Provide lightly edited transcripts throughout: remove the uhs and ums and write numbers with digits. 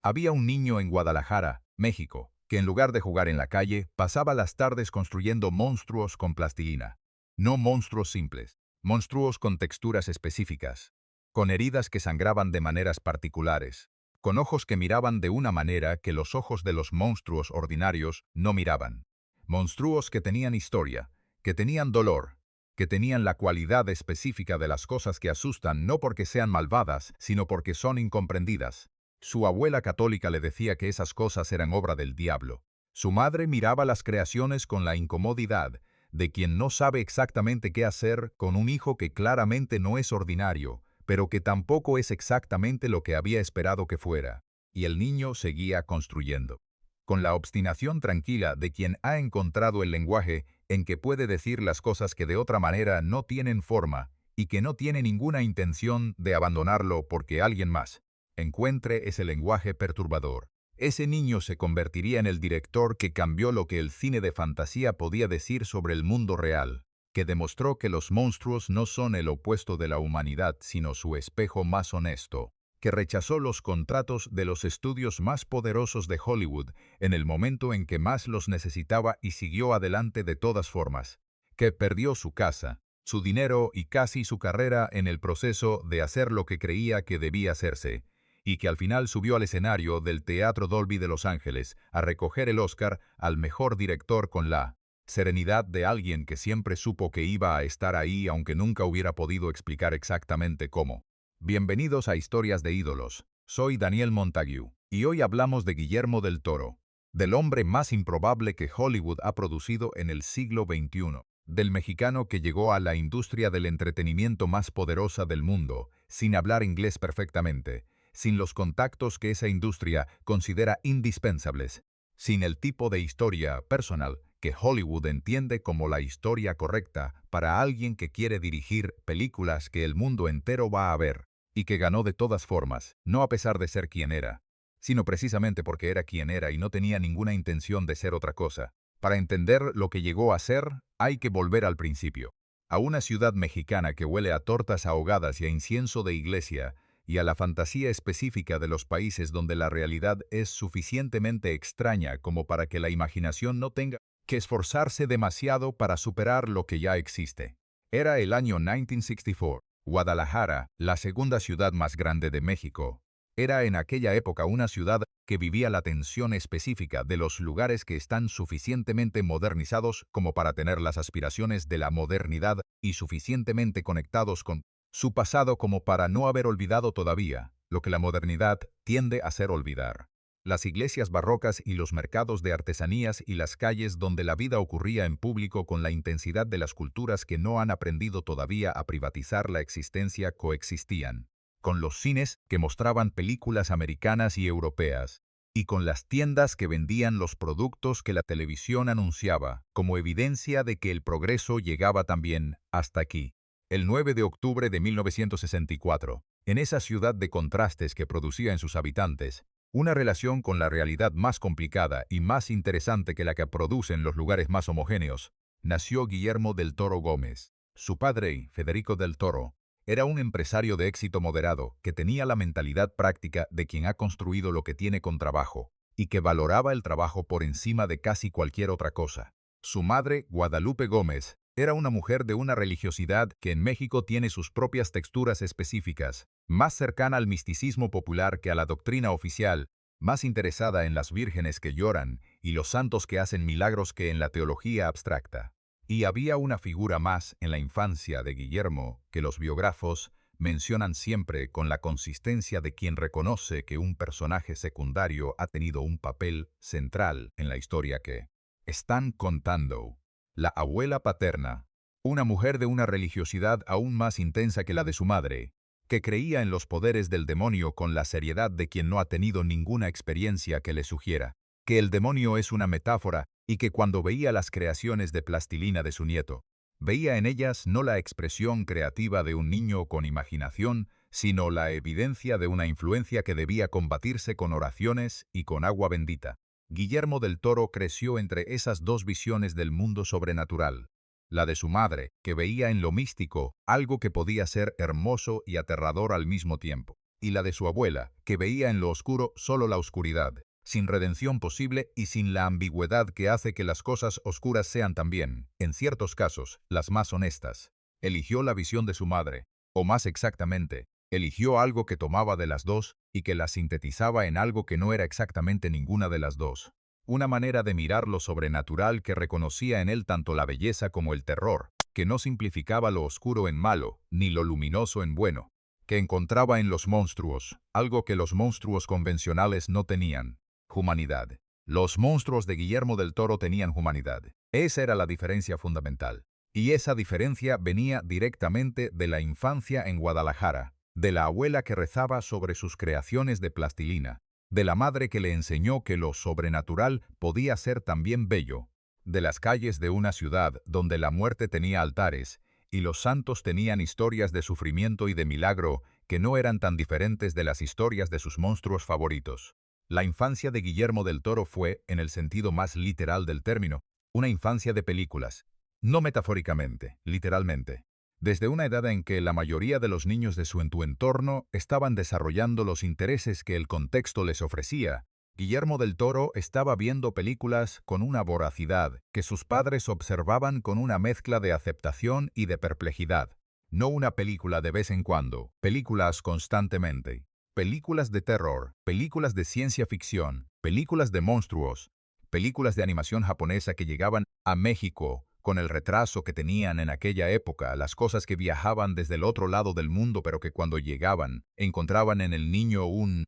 Había un niño en Guadalajara, México, que en lugar de jugar en la calle, pasaba las tardes construyendo monstruos con plastilina. No monstruos simples, monstruos con texturas específicas, con heridas que sangraban de maneras particulares, con ojos que miraban de una manera que los ojos de los monstruos ordinarios no miraban. Monstruos que tenían historia, que tenían dolor, que tenían la cualidad específica de las cosas que asustan no porque sean malvadas, sino porque son incomprendidas. Su abuela católica le decía que esas cosas eran obra del diablo. Su madre miraba las creaciones con la incomodidad de quien no sabe exactamente qué hacer con un hijo que claramente no es ordinario, pero que tampoco es exactamente lo que había esperado que fuera. Y el niño seguía construyendo. Con la obstinación tranquila de quien ha encontrado el lenguaje en que puede decir las cosas que de otra manera no tienen forma y que no tiene ninguna intención de abandonarlo porque alguien más encuentre ese lenguaje perturbador. Ese niño se convertiría en el director que cambió lo que el cine de fantasía podía decir sobre el mundo real, que demostró que los monstruos no son el opuesto de la humanidad, sino su espejo más honesto, que rechazó los contratos de los estudios más poderosos de Hollywood en el momento en que más los necesitaba y siguió adelante de todas formas, que perdió su casa, su dinero y casi su carrera en el proceso de hacer lo que creía que debía hacerse, y que al final subió al escenario del Teatro Dolby de Los Ángeles a recoger el Oscar al mejor director con la serenidad de alguien que siempre supo que iba a estar ahí aunque nunca hubiera podido explicar exactamente cómo. Bienvenidos a Historias de Ídolos. Soy Daniel Montague, y hoy hablamos de Guillermo del Toro, del hombre más improbable que Hollywood ha producido en el siglo XXI, del mexicano que llegó a la industria del entretenimiento más poderosa del mundo, sin hablar inglés perfectamente, sin los contactos que esa industria considera indispensables, sin el tipo de historia personal que Hollywood entiende como la historia correcta para alguien que quiere dirigir películas que el mundo entero va a ver, y que ganó de todas formas, no a pesar de ser quien era, sino precisamente porque era quien era y no tenía ninguna intención de ser otra cosa. Para entender lo que llegó a ser, hay que volver al principio, a una ciudad mexicana que huele a tortas ahogadas y a incienso de iglesia, y a la fantasía específica de los países donde la realidad es suficientemente extraña como para que la imaginación no tenga que esforzarse demasiado para superar lo que ya existe. Era el año 1964. Guadalajara, la segunda ciudad más grande de México, era en aquella época una ciudad que vivía la tensión específica de los lugares que están suficientemente modernizados como para tener las aspiraciones de la modernidad y suficientemente conectados con su pasado como para no haber olvidado todavía lo que la modernidad tiende a hacer olvidar. Las iglesias barrocas y los mercados de artesanías y las calles donde la vida ocurría en público con la intensidad de las culturas que no han aprendido todavía a privatizar la existencia coexistían, con los cines que mostraban películas americanas y europeas, y con las tiendas que vendían los productos que la televisión anunciaba, como evidencia de que el progreso llegaba también hasta aquí. El 9 de octubre de 1964, en esa ciudad de contrastes que producía en sus habitantes, una relación con la realidad más complicada y más interesante que la que producen los lugares más homogéneos, nació Guillermo del Toro Gómez. Su padre, Federico del Toro, era un empresario de éxito moderado que tenía la mentalidad práctica de quien ha construido lo que tiene con trabajo, y que valoraba el trabajo por encima de casi cualquier otra cosa. Su madre, Guadalupe Gómez, era una mujer de una religiosidad que en México tiene sus propias texturas específicas, más cercana al misticismo popular que a la doctrina oficial, más interesada en las vírgenes que lloran y los santos que hacen milagros que en la teología abstracta. Y había una figura más en la infancia de Guillermo que los biógrafos mencionan siempre con la consistencia de quien reconoce que un personaje secundario ha tenido un papel central en la historia que están contando. La abuela paterna, una mujer de una religiosidad aún más intensa que la de su madre, que creía en los poderes del demonio con la seriedad de quien no ha tenido ninguna experiencia que le sugiera que el demonio es una metáfora y que cuando veía las creaciones de plastilina de su nieto, veía en ellas no la expresión creativa de un niño con imaginación, sino la evidencia de una influencia que debía combatirse con oraciones y con agua bendita. Guillermo del Toro creció entre esas dos visiones del mundo sobrenatural, la de su madre, que veía en lo místico algo que podía ser hermoso y aterrador al mismo tiempo, y la de su abuela, que veía en lo oscuro solo la oscuridad, sin redención posible y sin la ambigüedad que hace que las cosas oscuras sean también, en ciertos casos, las más honestas. Eligió la visión de su madre, o más exactamente, eligió algo que tomaba de las dos y que la sintetizaba en algo que no era exactamente ninguna de las dos. Una manera de mirar lo sobrenatural que reconocía en él tanto la belleza como el terror, que no simplificaba lo oscuro en malo, ni lo luminoso en bueno, que encontraba en los monstruos, algo que los monstruos convencionales no tenían: humanidad. Los monstruos de Guillermo del Toro tenían humanidad. Esa era la diferencia fundamental. Y esa diferencia venía directamente de la infancia en Guadalajara, de la abuela que rezaba sobre sus creaciones de plastilina, de la madre que le enseñó que lo sobrenatural podía ser también bello, de las calles de una ciudad donde la muerte tenía altares y los santos tenían historias de sufrimiento y de milagro que no eran tan diferentes de las historias de sus monstruos favoritos. La infancia de Guillermo del Toro fue, en el sentido más literal del término, una infancia de películas. No metafóricamente, literalmente. Desde una edad en que la mayoría de los niños de su entorno estaban desarrollando los intereses que el contexto les ofrecía, Guillermo del Toro estaba viendo películas con una voracidad que sus padres observaban con una mezcla de aceptación y de perplejidad. No una película de vez en cuando, películas constantemente. Películas de terror, películas de ciencia ficción, películas de monstruos, películas de animación japonesa que llegaban a México con el retraso que tenían en aquella época, las cosas que viajaban desde el otro lado del mundo pero que cuando llegaban encontraban en el niño un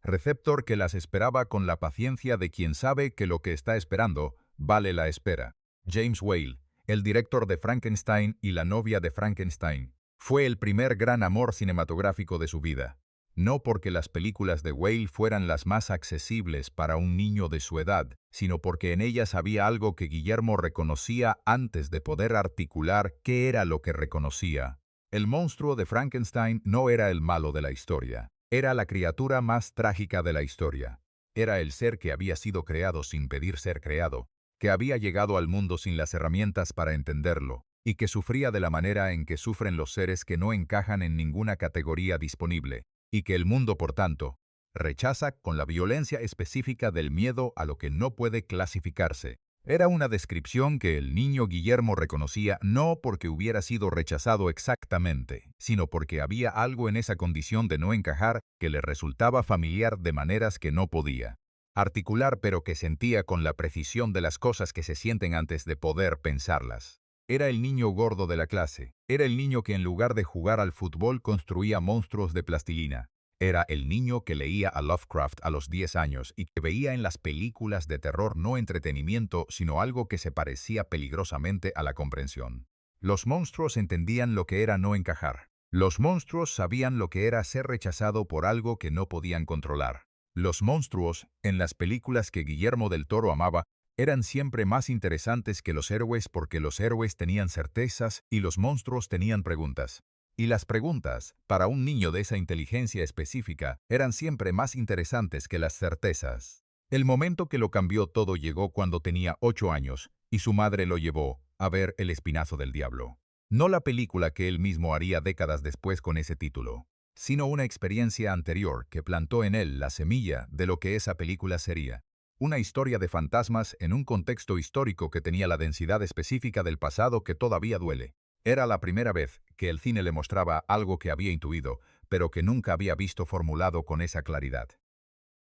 receptor que las esperaba con la paciencia de quien sabe que lo que está esperando vale la espera. James Whale, el director de Frankenstein y la novia de Frankenstein, fue el primer gran amor cinematográfico de su vida. No porque las películas de Whale fueran las más accesibles para un niño de su edad, sino porque en ellas había algo que Guillermo reconocía antes de poder articular qué era lo que reconocía. El monstruo de Frankenstein no era el malo de la historia. Era la criatura más trágica de la historia. Era el ser que había sido creado sin pedir ser creado, que había llegado al mundo sin las herramientas para entenderlo, y que sufría de la manera en que sufren los seres que no encajan en ninguna categoría disponible, y que el mundo, por tanto, rechaza con la violencia específica del miedo a lo que no puede clasificarse. Era una descripción que el niño Guillermo reconocía no porque hubiera sido rechazado exactamente, sino porque había algo en esa condición de no encajar que le resultaba familiar de maneras que no podía articular, pero que sentía con la precisión de las cosas que se sienten antes de poder pensarlas. Era el niño gordo de la clase. Era el niño que en lugar de jugar al fútbol construía monstruos de plastilina. Era el niño que leía a Lovecraft a los 10 años y que veía en las películas de terror no entretenimiento, sino algo que se parecía peligrosamente a la comprensión. Los monstruos entendían lo que era no encajar. Los monstruos sabían lo que era ser rechazado por algo que no podían controlar. Los monstruos, en las películas que Guillermo del Toro amaba, eran siempre más interesantes que los héroes porque los héroes tenían certezas y los monstruos tenían preguntas. Y las preguntas, para un niño de esa inteligencia específica, eran siempre más interesantes que las certezas. El momento que lo cambió todo llegó cuando tenía 8 años y su madre lo llevó a ver El Espinazo del Diablo. No la película que él mismo haría décadas después con ese título, sino una experiencia anterior que plantó en él la semilla de lo que esa película sería. Una historia de fantasmas en un contexto histórico que tenía la densidad específica del pasado que todavía duele. Era la primera vez que el cine le mostraba algo que había intuido, pero que nunca había visto formulado con esa claridad.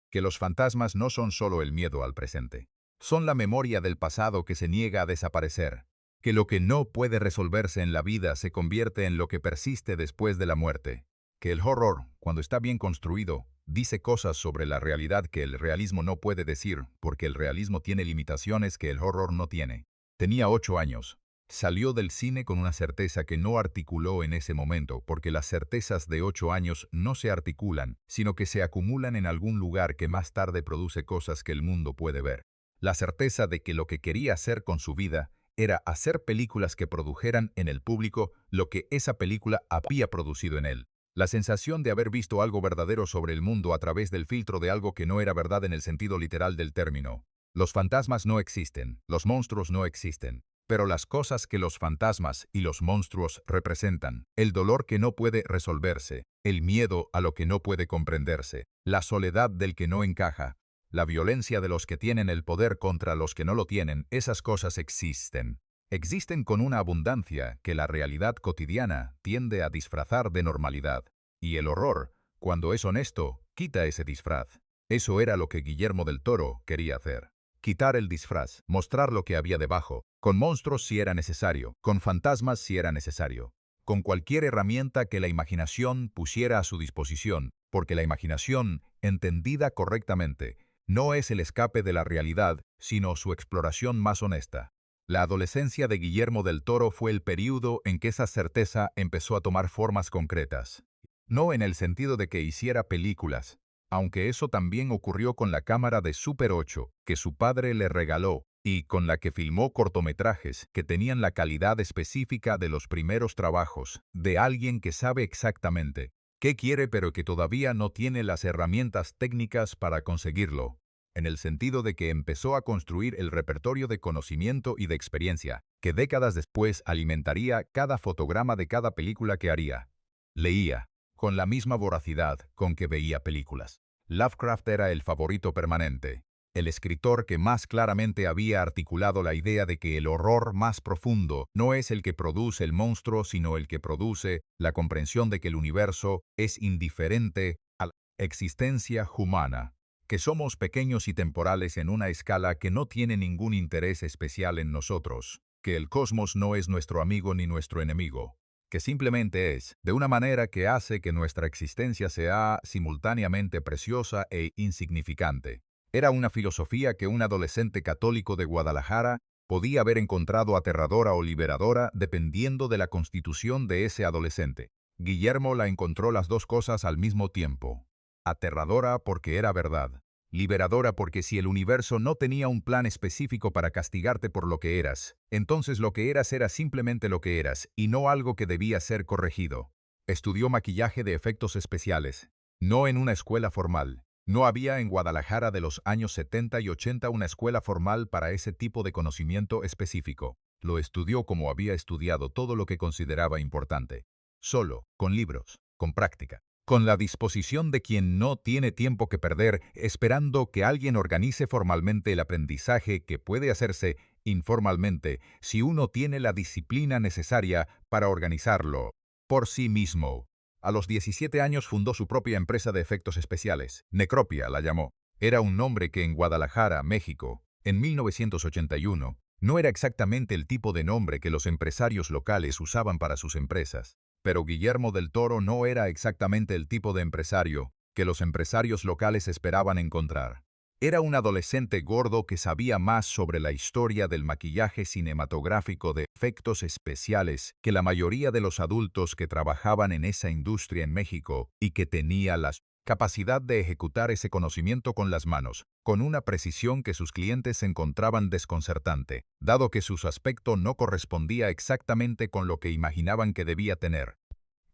Que los fantasmas no son solo el miedo al presente. Son la memoria del pasado que se niega a desaparecer. Que lo que no puede resolverse en la vida se convierte en lo que persiste después de la muerte. Que el horror, cuando está bien construido, dice cosas sobre la realidad que el realismo no puede decir, porque el realismo tiene limitaciones que el horror no tiene. Tenía 8 años. Salió del cine con una certeza que no articuló en ese momento, porque las certezas de 8 años no se articulan, sino que se acumulan en algún lugar que más tarde produce cosas que el mundo puede ver. La certeza de que lo que quería hacer con su vida era hacer películas que produjeran en el público lo que esa película había producido en él. La sensación de haber visto algo verdadero sobre el mundo a través del filtro de algo que no era verdad en el sentido literal del término. Los fantasmas no existen, los monstruos no existen. pero las cosas que los fantasmas y los monstruos representan, el dolor que no puede resolverse, el miedo a lo que no puede comprenderse, la soledad del que no encaja, la violencia de los que tienen el poder contra los que no lo tienen, esas cosas existen. Existen con una abundancia que la realidad cotidiana tiende a disfrazar de normalidad. Y el horror, cuando es honesto, quita ese disfraz. Eso era lo que Guillermo del Toro quería hacer. Quitar el disfraz, mostrar lo que había debajo, con monstruos si era necesario, con fantasmas si era necesario, con cualquier herramienta que la imaginación pusiera a su disposición, porque la imaginación, entendida correctamente, no es el escape de la realidad, sino su exploración más honesta. La adolescencia de Guillermo del Toro fue el período en que esa certeza empezó a tomar formas concretas. No en el sentido de que hiciera películas, aunque eso también ocurrió con la cámara de Super 8 que su padre le regaló y con la que filmó cortometrajes que tenían la calidad específica de los primeros trabajos, de alguien que sabe exactamente qué quiere pero que todavía no tiene las herramientas técnicas para conseguirlo, en el sentido de que empezó a construir el repertorio de conocimiento y de experiencia, que décadas después alimentaría cada fotograma de cada película que haría. Leía, con la misma voracidad con que veía películas. Lovecraft era el favorito permanente, el escritor que más claramente había articulado la idea de que el horror más profundo no es el que produce el monstruo, sino el que produce la comprensión de que el universo es indiferente a la existencia humana, que somos pequeños y temporales en una escala que no tiene ningún interés especial en nosotros, que el cosmos no es nuestro amigo ni nuestro enemigo, que simplemente es, de una manera que hace que nuestra existencia sea simultáneamente preciosa e insignificante. Era una filosofía que un adolescente católico de Guadalajara podía haber encontrado aterradora o liberadora dependiendo de la constitución de ese adolescente. Guillermo la encontró las dos cosas al mismo tiempo. Aterradora porque era verdad. Liberadora porque si el universo no tenía un plan específico para castigarte por lo que eras, entonces lo que eras era simplemente lo que eras y no algo que debía ser corregido. Estudió maquillaje de efectos especiales. No en una escuela formal. No había en Guadalajara de los años 70 y 80 una escuela formal para ese tipo de conocimiento específico. Lo estudió como había estudiado todo lo que consideraba importante. Solo, con libros, con práctica. Con la disposición de quien no tiene tiempo que perder esperando que alguien organice formalmente el aprendizaje que puede hacerse informalmente si uno tiene la disciplina necesaria para organizarlo por sí mismo. A los 17 años fundó su propia empresa de efectos especiales. Necropia la llamó. Era un nombre que en Guadalajara, México, en 1981, no era exactamente el tipo de nombre que los empresarios locales usaban para sus empresas. Pero Guillermo del Toro no era exactamente el tipo de empresario que los empresarios locales esperaban encontrar. Era un adolescente gordo que sabía más sobre la historia del maquillaje cinematográfico de efectos especiales que la mayoría de los adultos que trabajaban en esa industria en México y que tenía la capacidad de ejecutar ese conocimiento con las manos, con una precisión que sus clientes encontraban desconcertante, dado que su aspecto no correspondía exactamente con lo que imaginaban que debía tener.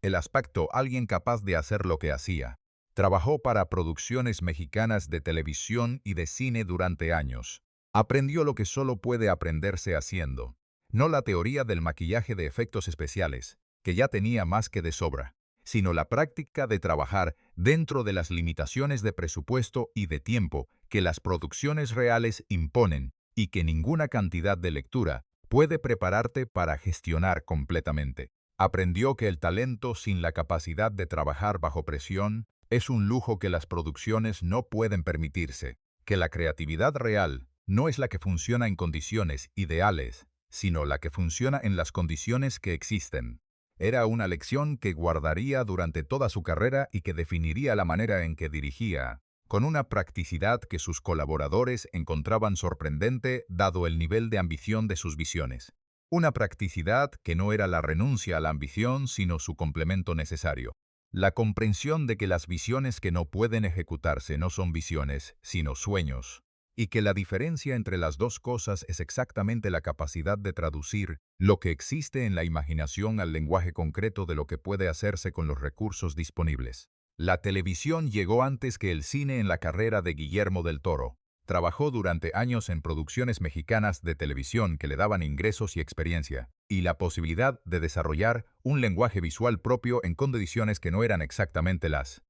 El aspecto alguien capaz de hacer lo que hacía. Trabajó para producciones mexicanas de televisión y de cine durante años. Aprendió lo que solo puede aprenderse haciendo. No la teoría del maquillaje de efectos especiales, que ya tenía más que de sobra, sino la práctica de trabajar dentro de las limitaciones de presupuesto y de tiempo que las producciones reales imponen y que ninguna cantidad de lectura puede prepararte para gestionar completamente. Aprendió que el talento sin la capacidad de trabajar bajo presión es un lujo que las producciones no pueden permitirse, que la creatividad real no es la que funciona en condiciones ideales, sino la que funciona en las condiciones que existen. Era una lección que guardaría durante toda su carrera y que definiría la manera en que dirigía, con una practicidad que sus colaboradores encontraban sorprendente dado el nivel de ambición de sus visiones. Una practicidad que no era la renuncia a la ambición, sino su complemento necesario. La comprensión de que las visiones que no pueden ejecutarse no son visiones, sino sueños, y que la diferencia entre las dos cosas es exactamente la capacidad de traducir lo que existe en la imaginación al lenguaje concreto de lo que puede hacerse con los recursos disponibles. La televisión llegó antes que el cine en la carrera de Guillermo del Toro. Trabajó durante años en producciones mexicanas de televisión que le daban ingresos y experiencia, y la posibilidad de desarrollar un lenguaje visual propio en condiciones que no eran exactamente las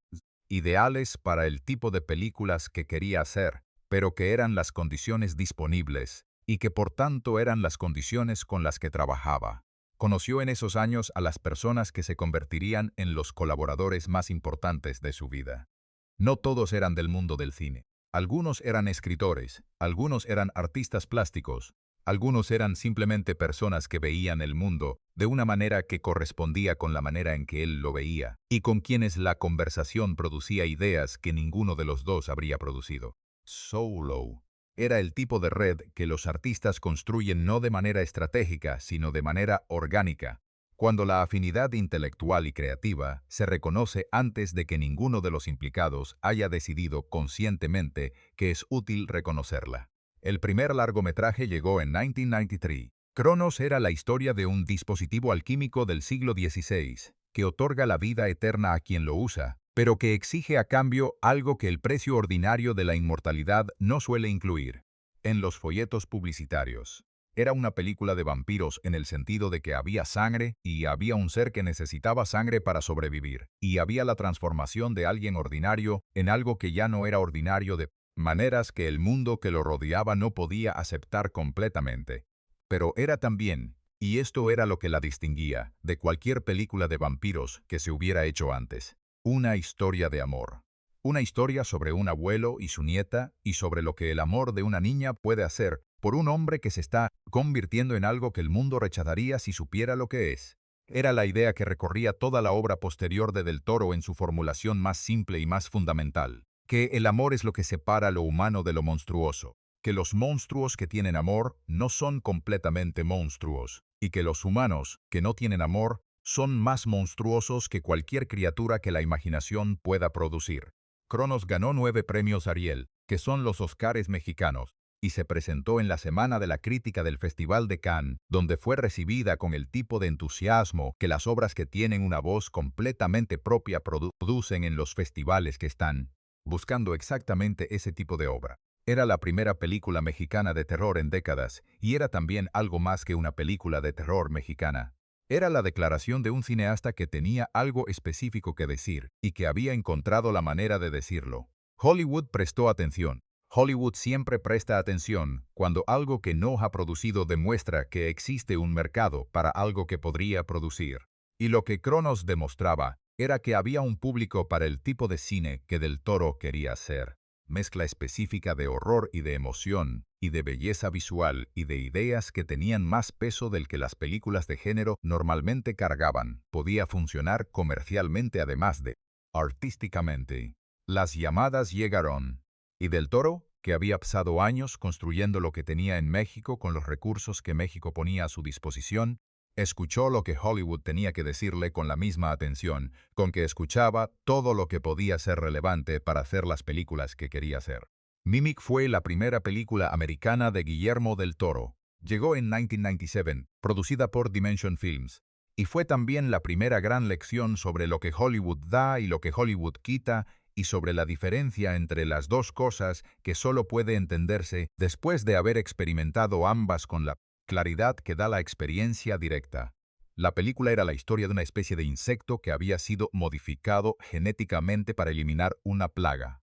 ideales para el tipo de películas que quería hacer, pero que eran las condiciones disponibles, y que por tanto eran las condiciones con las que trabajaba. Conoció en esos años a las personas que se convertirían en los colaboradores más importantes de su vida. No todos eran del mundo del cine. Algunos eran escritores, algunos eran artistas plásticos, algunos eran simplemente personas que veían el mundo de una manera que correspondía con la manera en que él lo veía, y con quienes la conversación producía ideas que ninguno de los dos habría producido. Solo era el tipo de red que los artistas construyen no de manera estratégica, sino de manera orgánica, cuando la afinidad intelectual y creativa se reconoce antes de que ninguno de los implicados haya decidido conscientemente que es útil reconocerla. El primer largometraje llegó en 1993. Cronos era la historia de un dispositivo alquímico del siglo XVI, que otorga la vida eterna a quien lo usa, pero que exige a cambio algo que el precio ordinario de la inmortalidad no suele incluir. En los folletos publicitarios. Era una película de vampiros en el sentido de que había sangre y había un ser que necesitaba sangre para sobrevivir, y había la transformación de alguien ordinario en algo que ya no era ordinario de maneras que el mundo que lo rodeaba no podía aceptar completamente. Pero era también, y esto era lo que la distinguía, de cualquier película de vampiros que se hubiera hecho antes, una historia de amor. Una historia sobre un abuelo y su nieta y sobre lo que el amor de una niña puede hacer por un hombre que se está convirtiendo en algo que el mundo rechazaría si supiera lo que es. Era la idea que recorría toda la obra posterior de Del Toro en su formulación más simple y más fundamental, que el amor es lo que separa lo humano de lo monstruoso, que los monstruos que tienen amor no son completamente monstruos, y que los humanos que no tienen amor son más monstruosos que cualquier criatura que la imaginación pueda producir. Cronos ganó 9 premios Ariel, que son los Óscares mexicanos, y se presentó en la Semana de la Crítica del Festival de Cannes, donde fue recibida con el tipo de entusiasmo que las obras que tienen una voz completamente propia producen en los festivales que están buscando exactamente ese tipo de obra. Era la primera película mexicana de terror en décadas, y era también algo más que una película de terror mexicana. Era la declaración de un cineasta que tenía algo específico que decir, y que había encontrado la manera de decirlo. Hollywood prestó atención. Hollywood siempre presta atención cuando algo que no ha producido demuestra que existe un mercado para algo que podría producir. Y lo que Cronos demostraba era que había un público para el tipo de cine que Del Toro quería hacer. Mezcla específica de horror y de emoción, y de belleza visual y de ideas que tenían más peso del que las películas de género normalmente cargaban. Podía funcionar comercialmente además de artísticamente. Las llamadas llegaron. Y Del Toro, que había pasado años construyendo lo que tenía en México con los recursos que México ponía a su disposición, escuchó lo que Hollywood tenía que decirle con la misma atención, con que escuchaba todo lo que podía ser relevante para hacer las películas que quería hacer. Mimic fue la primera película americana de Guillermo del Toro. Llegó en 1997, producida por Dimension Films, y fue también la primera gran lección sobre lo que Hollywood da y lo que Hollywood quita, y sobre la diferencia entre las dos cosas que solo puede entenderse después de haber experimentado ambas con la claridad que da la experiencia directa. La película era la historia de una especie de insecto que había sido modificado genéticamente para eliminar una plaga,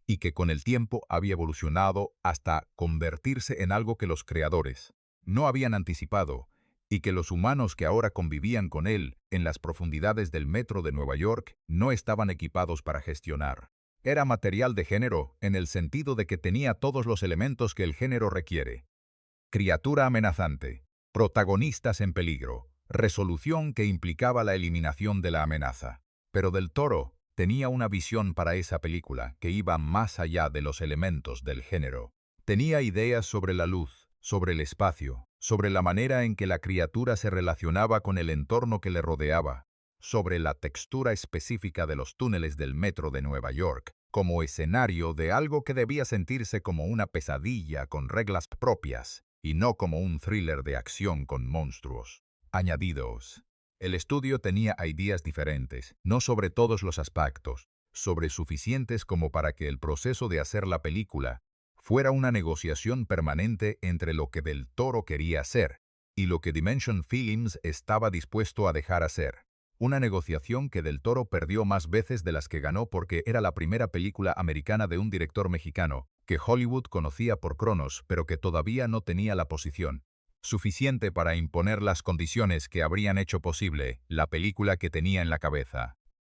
y que con el tiempo había evolucionado hasta convertirse en algo que los creadores no habían anticipado, y que los humanos que ahora convivían con él en las profundidades del metro de Nueva York no estaban equipados para gestionar. Era material de género en el sentido de que tenía todos los elementos que el género requiere. Criatura amenazante, protagonistas en peligro, resolución que implicaba la eliminación de la amenaza. Pero Del Toro tenía una visión para esa película que iba más allá de los elementos del género. Tenía ideas sobre la luz, sobre el espacio, sobre la manera en que la criatura se relacionaba con el entorno que le rodeaba, sobre la textura específica de los túneles del metro de Nueva York, como escenario de algo que debía sentirse como una pesadilla con reglas propias, y no como un thriller de acción con monstruos. Añadidos. El estudio tenía ideas diferentes, no sobre todos los aspectos, sobre suficientes como para que el proceso de hacer la película fuera una negociación permanente entre lo que Del Toro quería hacer y lo que Dimension Films estaba dispuesto a dejar hacer. Una negociación que Del Toro perdió más veces de las que ganó porque era la primera película americana de un director mexicano, que Hollywood conocía por Cronos, pero que todavía no tenía la posición suficiente para imponer las condiciones que habrían hecho posible la película que tenía en la cabeza.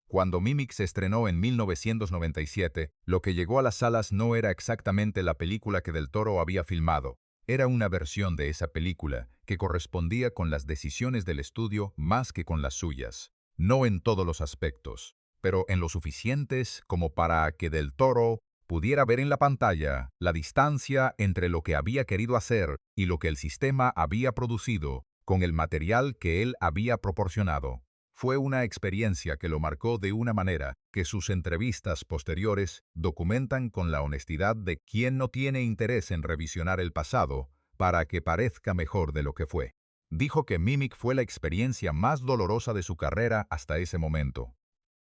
Cuando Mimic se estrenó en 1997, lo que llegó a las salas no era exactamente la película que Del Toro había filmado. Era una versión de esa película que correspondía con las decisiones del estudio más que con las suyas. No en todos los aspectos, pero en lo suficientes como para que Del Toro pudiera ver en la pantalla la distancia entre lo que había querido hacer y lo que el sistema había producido con el material que él había proporcionado. Fue una experiencia que lo marcó de una manera que sus entrevistas posteriores documentan con la honestidad de quien no tiene interés en revisionar el pasado para que parezca mejor de lo que fue. Dijo que Mimic fue la experiencia más dolorosa de su carrera hasta ese momento.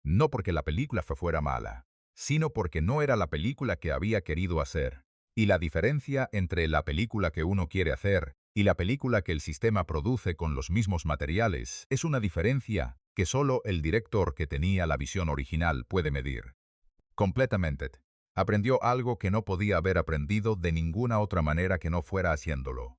No porque la película fuera mala, sino porque no era la película que había querido hacer. Y la diferencia entre la película que uno quiere hacer y la película que el sistema produce con los mismos materiales es una diferencia que solo el director que tenía la visión original puede medir. Completamente. Aprendió algo que no podía haber aprendido de ninguna otra manera que no fuera haciéndolo.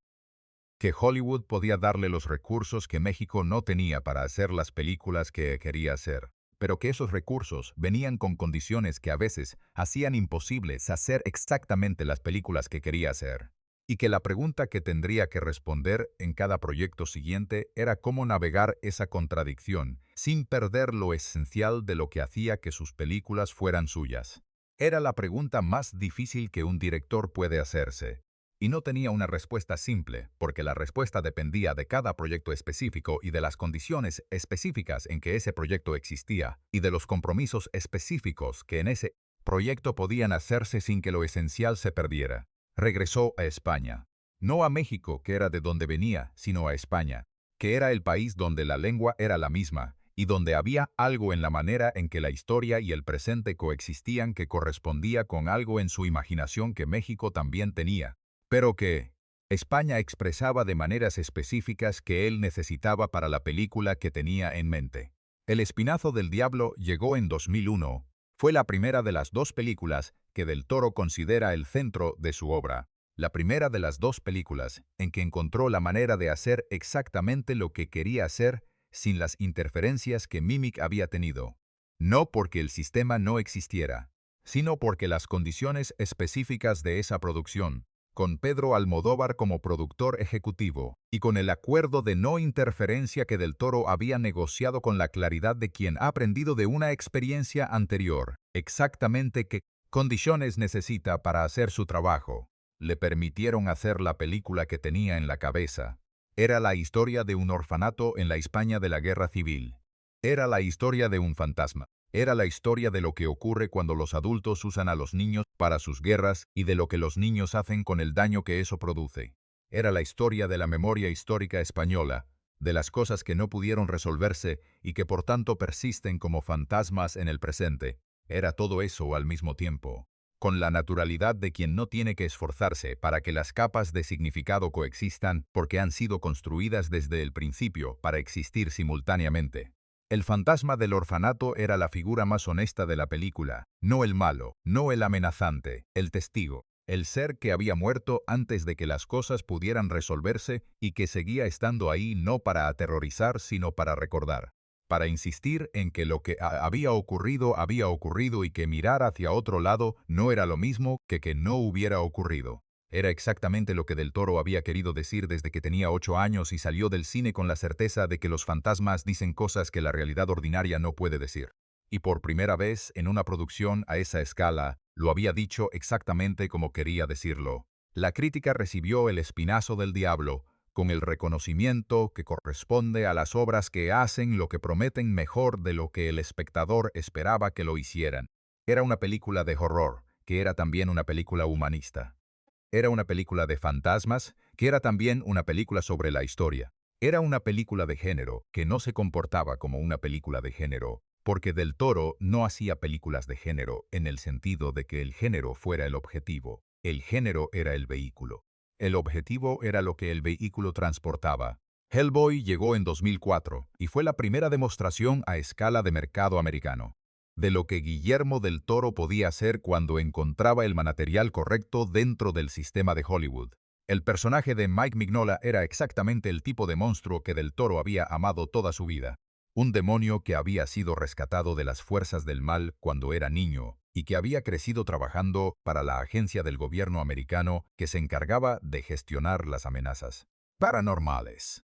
Que Hollywood podía darle los recursos que México no tenía para hacer las películas que quería hacer, pero que esos recursos venían con condiciones que a veces hacían imposibles hacer exactamente las películas que quería hacer. Y que la pregunta que tendría que responder en cada proyecto siguiente era cómo navegar esa contradicción sin perder lo esencial de lo que hacía que sus películas fueran suyas. Era la pregunta más difícil que un director puede hacerse. Y no tenía una respuesta simple, porque la respuesta dependía de cada proyecto específico y de las condiciones específicas en que ese proyecto existía, y de los compromisos específicos que en ese proyecto podían hacerse sin que lo esencial se perdiera. Regresó a España. No a México, que era de donde venía, sino a España, que era el país donde la lengua era la misma, y donde había algo en la manera en que la historia y el presente coexistían que correspondía con algo en su imaginación que México también tenía, pero que España expresaba de maneras específicas que él necesitaba para la película que tenía en mente. El Espinazo del Diablo llegó en 2001. Fue la primera de las dos películas que Del Toro considera el centro de su obra. La primera de las dos películas en que encontró la manera de hacer exactamente lo que quería hacer sin las interferencias que Mimic había tenido. No porque el sistema no existiera, sino porque las condiciones específicas de esa producción, con Pedro Almodóvar como productor ejecutivo, y con el acuerdo de no interferencia que Del Toro había negociado con la claridad de quien ha aprendido de una experiencia anterior, exactamente qué condiciones necesita para hacer su trabajo, le permitieron hacer la película que tenía en la cabeza. Era la historia de un orfanato en la España de la Guerra Civil. Era la historia de un fantasma. Era la historia de lo que ocurre cuando los adultos usan a los niños para sus guerras y de lo que los niños hacen con el daño que eso produce. Era la historia de la memoria histórica española, de las cosas que no pudieron resolverse y que por tanto persisten como fantasmas en el presente. Era todo eso al mismo tiempo, con la naturalidad de quien no tiene que esforzarse para que las capas de significado coexistan porque han sido construidas desde el principio para existir simultáneamente. El fantasma del orfanato era la figura más honesta de la película, no el malo, no el amenazante, el testigo, el ser que había muerto antes de que las cosas pudieran resolverse y que seguía estando ahí no para aterrorizar sino para recordar, para insistir en que lo que había ocurrido y que mirar hacia otro lado no era lo mismo que no hubiera ocurrido. Era exactamente lo que Del Toro había querido decir desde que tenía 8 años y salió del cine con la certeza de que los fantasmas dicen cosas que la realidad ordinaria no puede decir. Y por primera vez en una producción a esa escala, lo había dicho exactamente como quería decirlo. La crítica recibió el Espinazo del Diablo, con el reconocimiento que corresponde a las obras que hacen lo que prometen mejor de lo que el espectador esperaba que lo hicieran. Era una película de horror, que era también una película humanista. Era una película de fantasmas, que era también una película sobre la historia. Era una película de género, que no se comportaba como una película de género, porque Del Toro no hacía películas de género en el sentido de que el género fuera el objetivo. El género era el vehículo. El objetivo era lo que el vehículo transportaba. Hellboy llegó en 2004 y fue la primera demostración a escala de mercado americano de lo que Guillermo del Toro podía hacer cuando encontraba el material correcto dentro del sistema de Hollywood. El personaje de Mike Mignola era exactamente el tipo de monstruo que del Toro había amado toda su vida. Un demonio que había sido rescatado de las fuerzas del mal cuando era niño y que había crecido trabajando para la agencia del gobierno americano que se encargaba de gestionar las amenazas paranormales.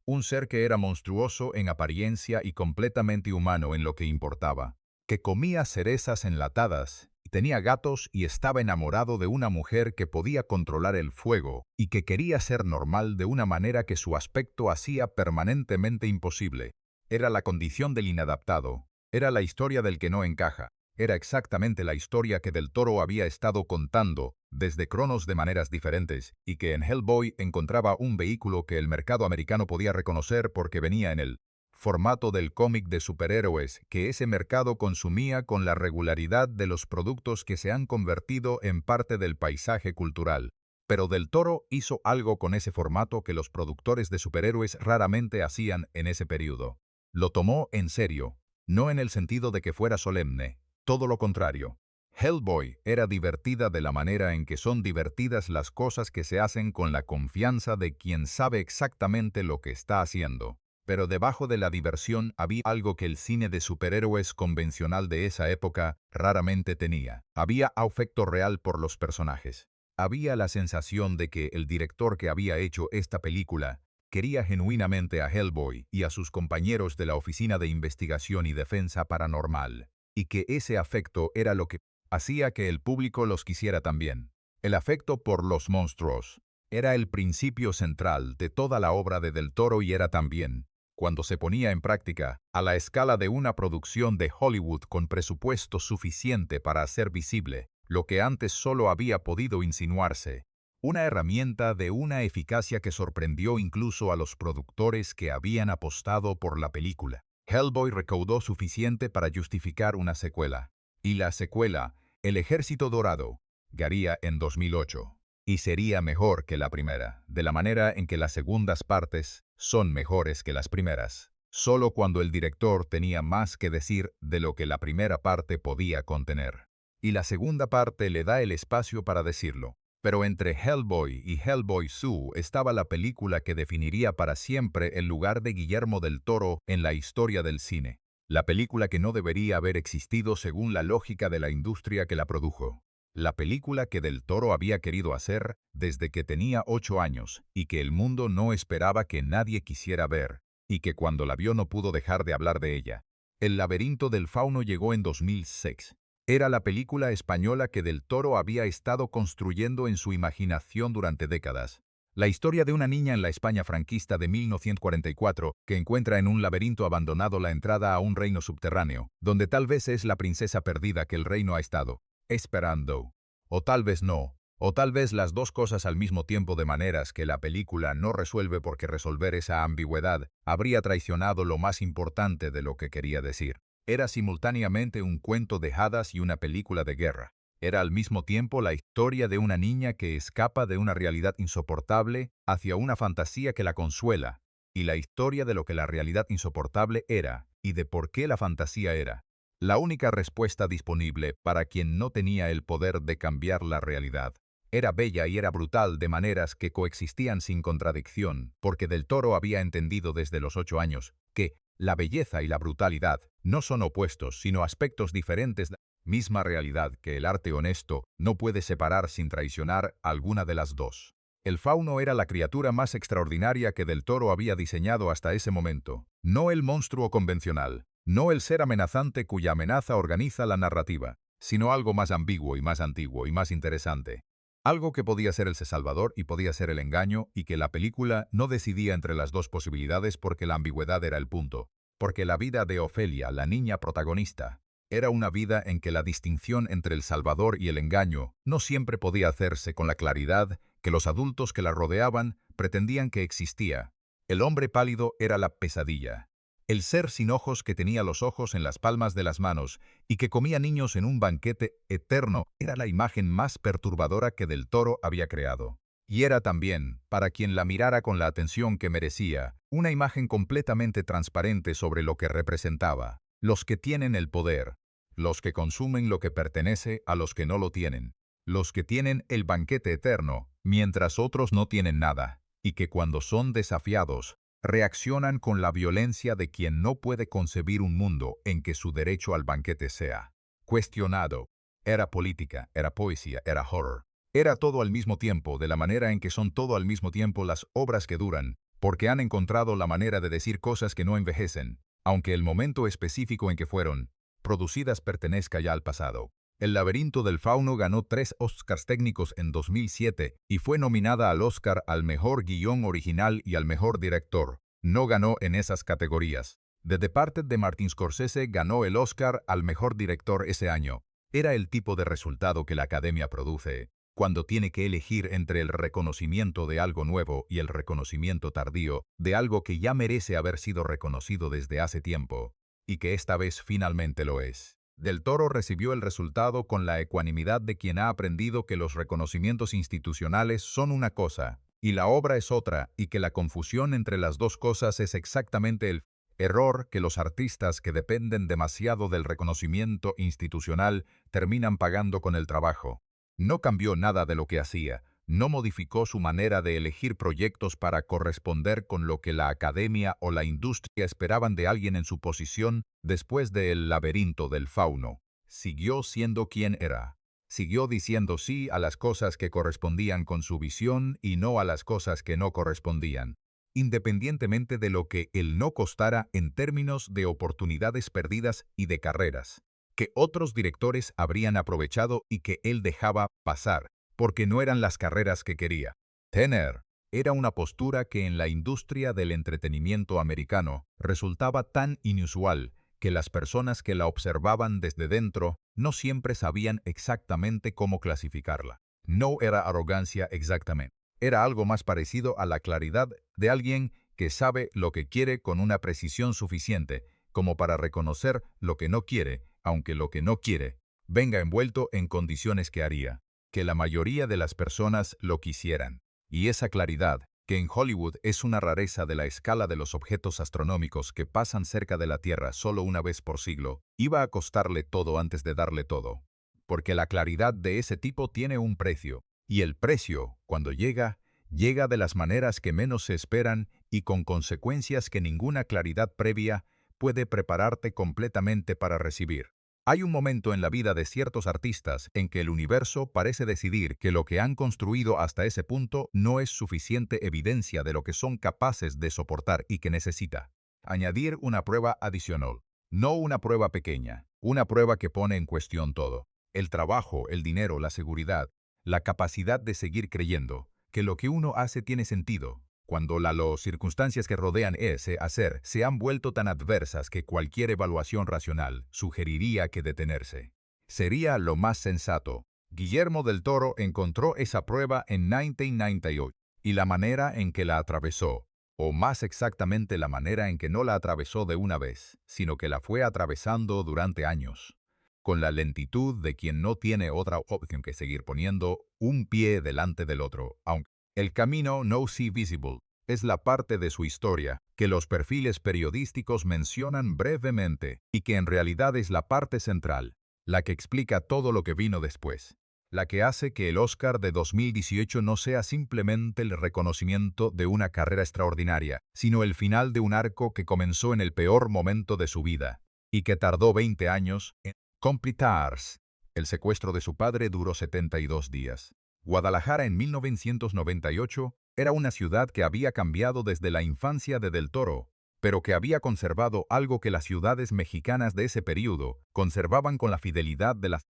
Un ser que era monstruoso en apariencia y completamente humano en lo que importaba, que comía cerezas enlatadas, tenía gatos y estaba enamorado de una mujer que podía controlar el fuego y que quería ser normal de una manera que su aspecto hacía permanentemente imposible. Era la condición del inadaptado, era la historia del que no encaja, era exactamente la historia que del Toro había estado contando desde Cronos de maneras diferentes y que en Hellboy encontraba un vehículo que el mercado americano podía reconocer porque venía en él. Formato del cómic de superhéroes que ese mercado consumía con la regularidad de los productos que se han convertido en parte del paisaje cultural. Pero del Toro hizo algo con ese formato que los productores de superhéroes raramente hacían en ese periodo. Lo tomó en serio, no en el sentido de que fuera solemne, todo lo contrario. Hellboy era divertida de la manera en que son divertidas las cosas que se hacen con la confianza de quien sabe exactamente lo que está haciendo. Pero debajo de la diversión había algo que el cine de superhéroes convencional de esa época raramente tenía. Había afecto real por los personajes. Había la sensación de que el director que había hecho esta película quería genuinamente a Hellboy y a sus compañeros de la Oficina de Investigación y Defensa Paranormal, y que ese afecto era lo que hacía que el público los quisiera también. El afecto por los monstruos era el principio central de toda la obra de Del Toro y era también, cuando se ponía en práctica, a la escala de una producción de Hollywood con presupuesto suficiente para hacer visible lo que antes solo había podido insinuarse, una herramienta de una eficacia que sorprendió incluso a los productores que habían apostado por la película. Hellboy recaudó suficiente para justificar una secuela, y la secuela, El Ejército Dorado, llegaría en 2008. Y sería mejor que la primera, de la manera en que las segundas partes son mejores que las primeras, solo cuando el director tenía más que decir de lo que la primera parte podía contener. Y la segunda parte le da el espacio para decirlo. Pero entre Hellboy y Hellboy 2 estaba la película que definiría para siempre el lugar de Guillermo del Toro en la historia del cine. La película que no debería haber existido según la lógica de la industria que la produjo. La película que del Toro había querido hacer desde que tenía 8 años y que el mundo no esperaba que nadie quisiera ver, y que cuando la vio no pudo dejar de hablar de ella. El laberinto del fauno llegó en 2006. Era la película española que del Toro había estado construyendo en su imaginación durante décadas. La historia de una niña en la España franquista de 1944 que encuentra en un laberinto abandonado la entrada a un reino subterráneo, donde tal vez es la princesa perdida que el reino ha estado esperando. O tal vez no, o tal vez las dos cosas al mismo tiempo de maneras que la película no resuelve porque resolver esa ambigüedad habría traicionado lo más importante de lo que quería decir. Era simultáneamente un cuento de hadas y una película de guerra. Era al mismo tiempo la historia de una niña que escapa de una realidad insoportable hacia una fantasía que la consuela, y la historia de lo que la realidad insoportable era y de por qué la fantasía era. La única respuesta disponible para quien no tenía el poder de cambiar la realidad. Era bella y era brutal de maneras que coexistían sin contradicción, porque del Toro había entendido desde los 8 años que la belleza y la brutalidad no son opuestos, sino aspectos diferentes de la misma realidad que el arte honesto no puede separar sin traicionar alguna de las dos. El fauno era la criatura más extraordinaria que del Toro había diseñado hasta ese momento, no el monstruo convencional. No el ser amenazante cuya amenaza organiza la narrativa, sino algo más ambiguo y más antiguo y más interesante. Algo que podía ser el Salvador y podía ser el engaño y que la película no decidía entre las dos posibilidades porque la ambigüedad era el punto. Porque la vida de Ofelia, la niña protagonista, era una vida en que la distinción entre el Salvador y el engaño no siempre podía hacerse con la claridad que los adultos que la rodeaban pretendían que existía. El hombre pálido era la pesadilla. El ser sin ojos que tenía los ojos en las palmas de las manos y que comía niños en un banquete eterno era la imagen más perturbadora que Del Toro había creado. Y era también, para quien la mirara con la atención que merecía, una imagen completamente transparente sobre lo que representaba. Los que tienen el poder, los que consumen lo que pertenece a los que no lo tienen, los que tienen el banquete eterno, mientras otros no tienen nada, y que cuando son desafiados, reaccionan con la violencia de quien no puede concebir un mundo en que su derecho al banquete sea cuestionado. Era política, era poesía, era horror. Era todo al mismo tiempo, de la manera en que son todo al mismo tiempo las obras que duran, porque han encontrado la manera de decir cosas que no envejecen, aunque el momento específico en que fueron producidas pertenezca ya al pasado. El laberinto del fauno ganó 3 Oscars técnicos en 2007 y fue nominada al Oscar al mejor guión original y al mejor director. No ganó en esas categorías. The Departed de Martin Scorsese ganó el Oscar al mejor director ese año. Era el tipo de resultado que la Academia produce cuando tiene que elegir entre el reconocimiento de algo nuevo y el reconocimiento tardío de algo que ya merece haber sido reconocido desde hace tiempo, y que esta vez finalmente lo es. Del Toro recibió el resultado con la ecuanimidad de quien ha aprendido que los reconocimientos institucionales son una cosa, y la obra es otra, y que la confusión entre las dos cosas es exactamente el error que los artistas que dependen demasiado del reconocimiento institucional terminan pagando con el trabajo. No cambió nada de lo que hacía, no modificó su manera de elegir proyectos para corresponder con lo que la academia o la industria esperaban de alguien en su posición después del laberinto del fauno. Siguió siendo quien era. Siguió diciendo sí a las cosas que correspondían con su visión y no a las cosas que no correspondían, independientemente de lo que él no costara en términos de oportunidades perdidas y de carreras que otros directores habrían aprovechado y que él dejaba pasar, porque no eran las carreras que quería tener. Era una postura que en la industria del entretenimiento americano resultaba tan inusual que las personas que la observaban desde dentro no siempre sabían exactamente cómo clasificarla. No era arrogancia exactamente. Era algo más parecido a la claridad de alguien que sabe lo que quiere con una precisión suficiente como para reconocer lo que no quiere, aunque lo que no quiere venga envuelto en condiciones que haría que la mayoría de las personas lo quisieran. Y esa claridad, que en Hollywood es una rareza de la escala de los objetos astronómicos que pasan cerca de la Tierra solo una vez por siglo, iba a costarle todo antes de darle todo. Porque la claridad de ese tipo tiene un precio, y el precio, cuando llega, llega de las maneras que menos se esperan y con consecuencias que ninguna claridad previa puede prepararte completamente para recibir. Hay un momento en la vida de ciertos artistas en que el universo parece decidir que lo que han construido hasta ese punto no es suficiente evidencia de lo que son capaces de soportar y que necesita añadir una prueba adicional. No una prueba pequeña, una prueba que pone en cuestión todo. El trabajo, el dinero, la seguridad, la capacidad de seguir creyendo que lo que uno hace tiene sentido, cuando las circunstancias que rodean ese hacer se han vuelto tan adversas que cualquier evaluación racional sugeriría que detenerse sería lo más sensato. Guillermo del Toro encontró esa prueba en 1998, y la manera en que la atravesó, o más exactamente la manera en que no la atravesó de una vez, sino que la fue atravesando durante años, con la lentitud de quien no tiene otra opción que seguir poniendo un pie delante del otro, aunque el camino no see visible es la parte de su historia que los perfiles periodísticos mencionan brevemente y que en realidad es la parte central, la que explica todo lo que vino después, la que hace que el Oscar de 2018 no sea simplemente el reconocimiento de una carrera extraordinaria, sino el final de un arco que comenzó en el peor momento de su vida y que tardó 20 años en completarse. El secuestro de su padre duró 72 días. Guadalajara en 1998 era una ciudad que había cambiado desde la infancia de Del Toro, pero que había conservado algo que las ciudades mexicanas de ese período conservaban con la fidelidad de las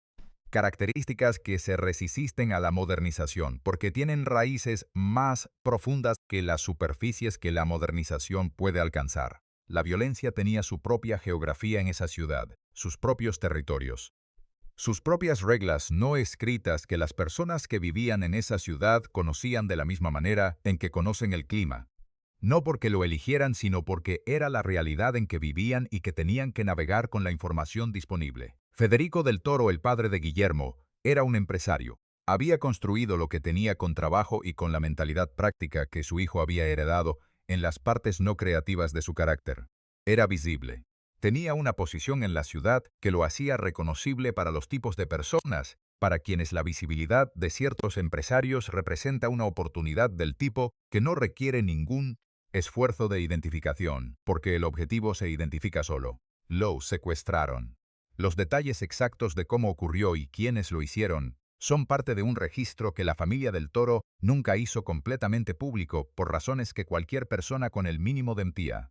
características que se resisten a la modernización, porque tienen raíces más profundas que las superficies que la modernización puede alcanzar. La violencia tenía su propia geografía en esa ciudad, sus propios territorios, sus propias reglas no escritas que las personas que vivían en esa ciudad conocían de la misma manera en que conocen el clima. No porque lo eligieran, sino porque era la realidad en que vivían y que tenían que navegar con la información disponible. Federico del Toro, el padre de Guillermo, era un empresario. Había construido lo que tenía con trabajo y con la mentalidad práctica que su hijo había heredado en las partes no creativas de su carácter. Era visible. Tenía una posición en la ciudad que lo hacía reconocible para los tipos de personas, para quienes la visibilidad de ciertos empresarios representa una oportunidad del tipo que no requiere ningún esfuerzo de identificación, porque el objetivo se identifica solo. Lo secuestraron. Los detalles exactos de cómo ocurrió y quiénes lo hicieron son parte de un registro que la familia del Toro nunca hizo completamente público por razones que cualquier persona con el mínimo de empatía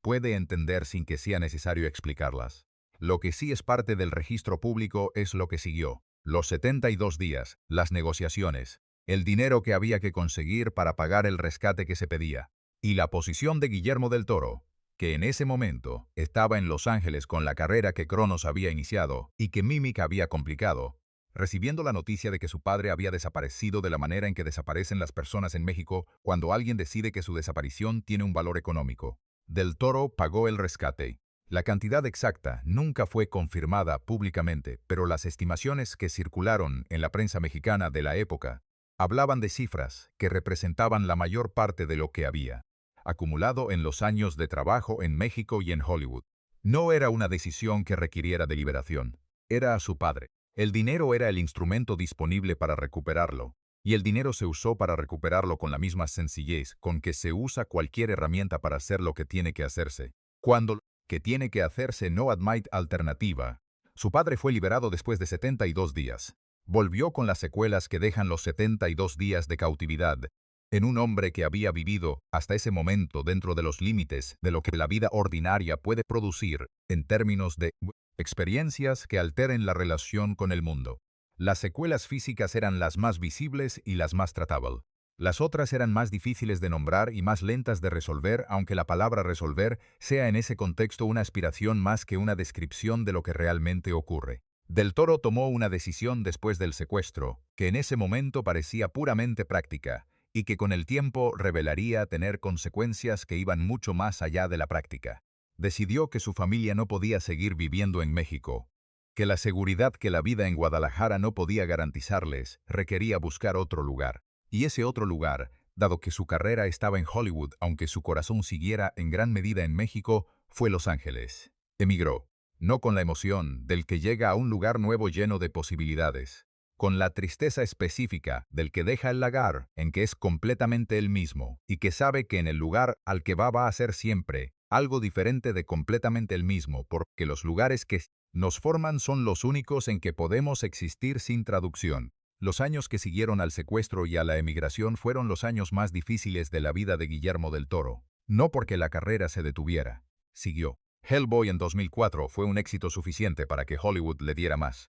puede entender sin que sea necesario explicarlas. Lo que sí es parte del registro público es lo que siguió: los 72 días, las negociaciones, el dinero que había que conseguir para pagar el rescate que se pedía, y la posición de Guillermo del Toro, que en ese momento estaba en Los Ángeles con la carrera que Cronos había iniciado y que Mimic había complicado, recibiendo la noticia de que su padre había desaparecido de la manera en que desaparecen las personas en México cuando alguien decide que su desaparición tiene un valor económico. Del Toro pagó el rescate. La cantidad exacta nunca fue confirmada públicamente, pero las estimaciones que circularon en la prensa mexicana de la época hablaban de cifras que representaban la mayor parte de lo que había acumulado en los años de trabajo en México y en Hollywood. No era una decisión que requiriera deliberación. Era a su padre. El dinero era el instrumento disponible para recuperarlo, y el dinero se usó para recuperarlo con la misma sencillez con que se usa cualquier herramienta para hacer lo que tiene que hacerse. Cuando lo que tiene que hacerse no admite alternativa, su padre fue liberado después de 72 días. Volvió con las secuelas que dejan los 72 días de cautividad en un hombre que había vivido hasta ese momento dentro de los límites de lo que la vida ordinaria puede producir en términos de experiencias que alteren la relación con el mundo. Las secuelas físicas eran las más visibles y las más tratables. Las otras eran más difíciles de nombrar y más lentas de resolver, aunque la palabra resolver sea en ese contexto una aspiración más que una descripción de lo que realmente ocurre. Del Toro tomó una decisión después del secuestro, que en ese momento parecía puramente práctica, y que con el tiempo revelaría tener consecuencias que iban mucho más allá de la práctica. Decidió que su familia no podía seguir viviendo en México, que la seguridad que la vida en Guadalajara no podía garantizarles requería buscar otro lugar. Y ese otro lugar, dado que su carrera estaba en Hollywood, aunque su corazón siguiera en gran medida en México, fue Los Ángeles. Emigró, no con la emoción del que llega a un lugar nuevo lleno de posibilidades, con la tristeza específica del que deja el lagar en que es completamente el mismo y que sabe que en el lugar al que va a ser siempre algo diferente de completamente el mismo, porque los lugares que nos forman son los únicos en que podemos existir sin traducción. Los años que siguieron al secuestro y a la emigración fueron los años más difíciles de la vida de Guillermo del Toro, no porque la carrera se detuviera. Siguió. Hellboy en 2004 fue un éxito suficiente para que Hollywood le diera más.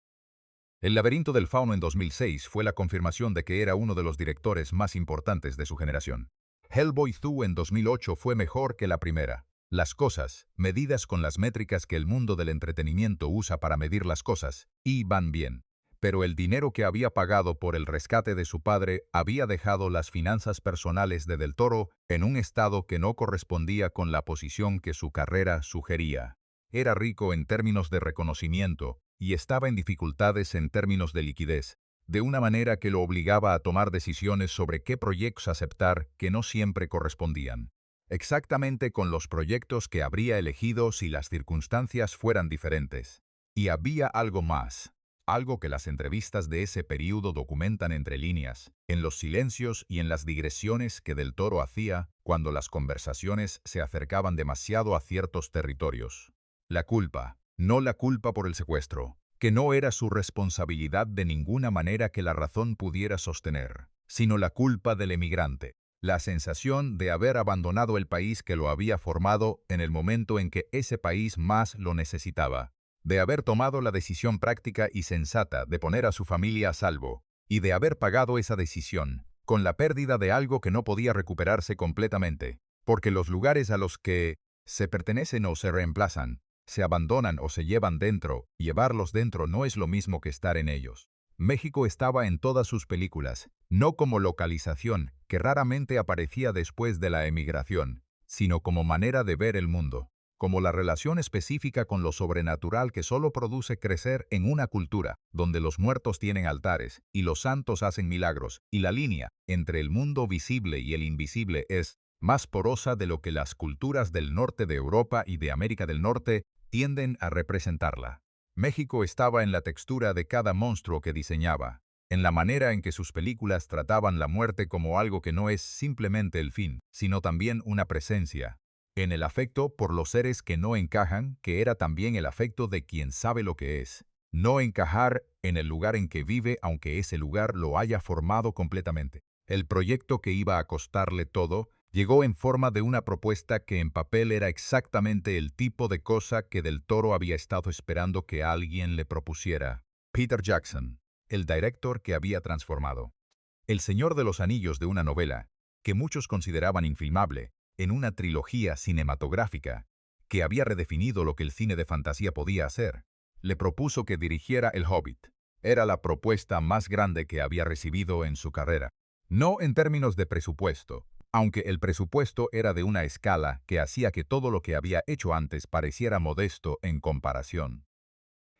El laberinto del fauno en 2006 fue la confirmación de que era uno de los directores más importantes de su generación. Hellboy 2 en 2008 fue mejor que la primera. Las cosas, medidas con las métricas que el mundo del entretenimiento usa para medir las cosas, van bien. Pero el dinero que había pagado por el rescate de su padre había dejado las finanzas personales de Del Toro en un estado que no correspondía con la posición que su carrera sugería. Era rico en términos de reconocimiento y estaba en dificultades en términos de liquidez, de una manera que lo obligaba a tomar decisiones sobre qué proyectos aceptar que no siempre correspondían. Exactamente con los proyectos que habría elegido si las circunstancias fueran diferentes. Y había algo más, algo que las entrevistas de ese período documentan entre líneas, en los silencios y en las digresiones que Del Toro hacía cuando las conversaciones se acercaban demasiado a ciertos territorios. La culpa, no la culpa por el secuestro, que no era su responsabilidad de ninguna manera que la razón pudiera sostener, sino la culpa del emigrante, la sensación de haber abandonado el país que lo había formado en el momento en que ese país más lo necesitaba, de haber tomado la decisión práctica y sensata de poner a su familia a salvo, y de haber pagado esa decisión con la pérdida de algo que no podía recuperarse completamente, porque los lugares a los que se pertenecen o se reemplazan, se abandonan o se llevan dentro, llevarlos dentro no es lo mismo que estar en ellos. México estaba en todas sus películas, no como localización, que raramente aparecía después de la emigración, sino como manera de ver el mundo, como la relación específica con lo sobrenatural que solo produce crecer en una cultura, donde los muertos tienen altares y los santos hacen milagros, y la línea entre el mundo visible y el invisible es más porosa de lo que las culturas del norte de Europa y de América del Norte tienden a representarla. México estaba en la textura de cada monstruo que diseñaba, en la manera en que sus películas trataban la muerte como algo que no es simplemente el fin, sino también una presencia, en el afecto por los seres que no encajan, que era también el afecto de quien sabe lo que es. No encajar en el lugar en que vive, aunque ese lugar lo haya formado completamente. El proyecto que iba a costarle todo llegó en forma de una propuesta que en papel era exactamente el tipo de cosa que Del Toro había estado esperando que alguien le propusiera. Peter Jackson, el director que había transformado El Señor de los Anillos de una novela, que muchos consideraban infilmable, en una trilogía cinematográfica, que había redefinido lo que el cine de fantasía podía hacer, le propuso que dirigiera El Hobbit. Era la propuesta más grande que había recibido en su carrera. No en términos de presupuesto, aunque el presupuesto era de una escala que hacía que todo lo que había hecho antes pareciera modesto en comparación,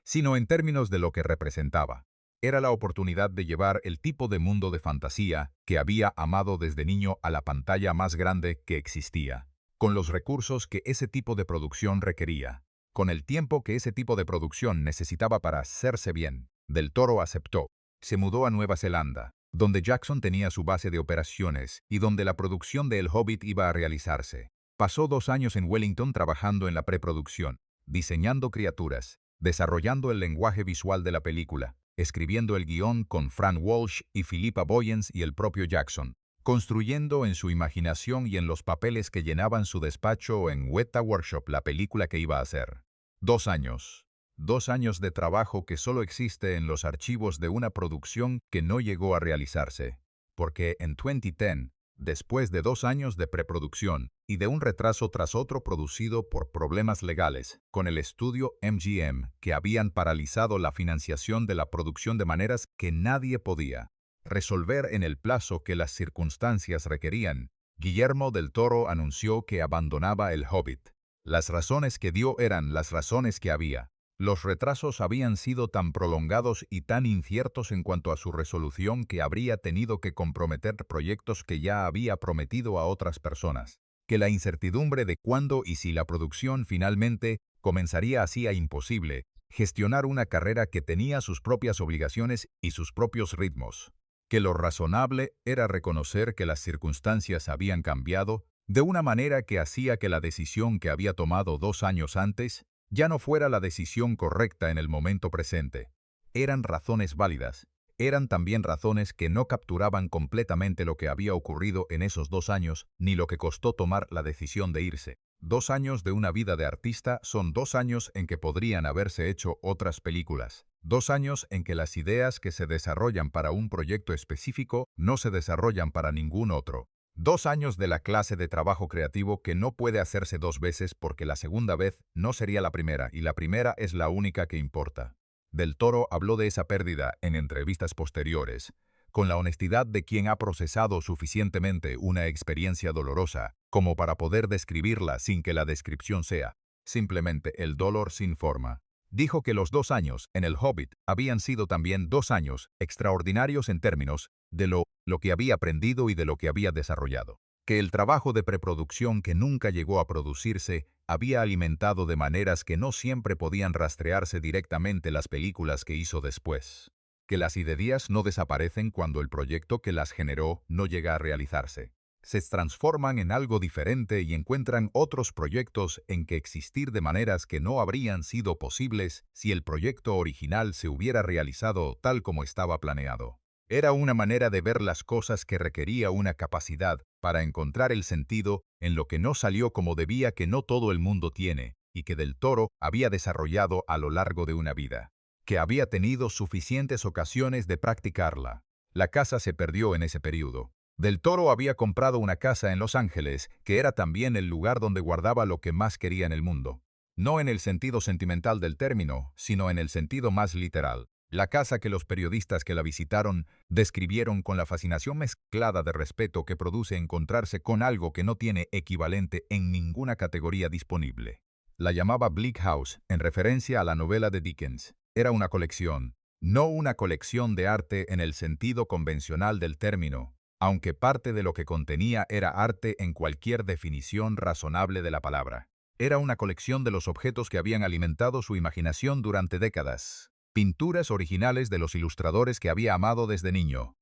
sino en términos de lo que representaba. Era la oportunidad de llevar el tipo de mundo de fantasía que había amado desde niño a la pantalla más grande que existía, con los recursos que ese tipo de producción requería, con el tiempo que ese tipo de producción necesitaba para hacerse bien. Del Toro aceptó. Se mudó a Nueva Zelanda, donde Jackson tenía su base de operaciones y donde la producción de El Hobbit iba a realizarse. Pasó 2 años en Wellington trabajando en la preproducción, diseñando criaturas, desarrollando el lenguaje visual de la película, escribiendo el guión con Fran Walsh y Philippa Boyens y el propio Jackson, construyendo en su imaginación y en los papeles que llenaban su despacho en Weta Workshop la película que iba a hacer. 2 años. 2 años de trabajo que solo existe en los archivos de una producción que no llegó a realizarse, porque en 2010, después de 2 años de preproducción y de un retraso tras otro producido por problemas legales con el estudio MGM que habían paralizado la financiación de la producción de maneras que nadie podía resolver en el plazo que las circunstancias requerían, Guillermo del Toro anunció que abandonaba El Hobbit. Las razones que dio eran las razones que había. Los retrasos habían sido tan prolongados y tan inciertos en cuanto a su resolución que habría tenido que comprometer proyectos que ya había prometido a otras personas, que la incertidumbre de cuándo y si la producción finalmente comenzaría hacía imposible gestionar una carrera que tenía sus propias obligaciones y sus propios ritmos, que lo razonable era reconocer que las circunstancias habían cambiado de una manera que hacía que la decisión que había tomado 2 años antes ya no fuera la decisión correcta en el momento presente. Eran razones válidas. Eran también razones que no capturaban completamente lo que había ocurrido en esos 2 años, ni lo que costó tomar la decisión de irse. 2 años de una vida de artista son 2 años en que podrían haberse hecho otras películas. 2 años en que las ideas que se desarrollan para un proyecto específico no se desarrollan para ningún otro. 2 años de la clase de trabajo creativo que no puede hacerse 2 veces porque la segunda vez no sería la primera y la primera es la única que importa. Del Toro habló de esa pérdida en entrevistas posteriores, con la honestidad de quien ha procesado suficientemente una experiencia dolorosa como para poder describirla sin que la descripción sea simplemente el dolor sin forma. Dijo que los 2 años en El Hobbit habían sido también 2 años extraordinarios en términos de lo que había aprendido y de lo que había desarrollado. Que el trabajo de preproducción que nunca llegó a producirse había alimentado de maneras que no siempre podían rastrearse directamente las películas que hizo después. Que las ideas no desaparecen cuando el proyecto que las generó no llega a realizarse. Se transforman en algo diferente y encuentran otros proyectos en que existir de maneras que no habrían sido posibles si el proyecto original se hubiera realizado tal como estaba planeado. Era una manera de ver las cosas que requería una capacidad para encontrar el sentido en lo que no salió como debía, que no todo el mundo tiene, y que Del Toro había desarrollado a lo largo de una vida, que había tenido suficientes ocasiones de practicarla. La casa se perdió en ese periodo. Del Toro había comprado una casa en Los Ángeles, que era también el lugar donde guardaba lo que más quería en el mundo. No en el sentido sentimental del término, sino en el sentido más literal. La casa que los periodistas que la visitaron describieron con la fascinación mezclada de respeto que produce encontrarse con algo que no tiene equivalente en ninguna categoría disponible. La llamaba Bleak House, en referencia a la novela de Dickens. Era una colección, no una colección de arte en el sentido convencional del término, aunque parte de lo que contenía era arte en cualquier definición razonable de la palabra. Era una colección de los objetos que habían alimentado su imaginación durante décadas. Pinturas originales de los ilustradores que había amado desde niño.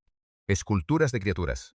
Esculturas de criaturas.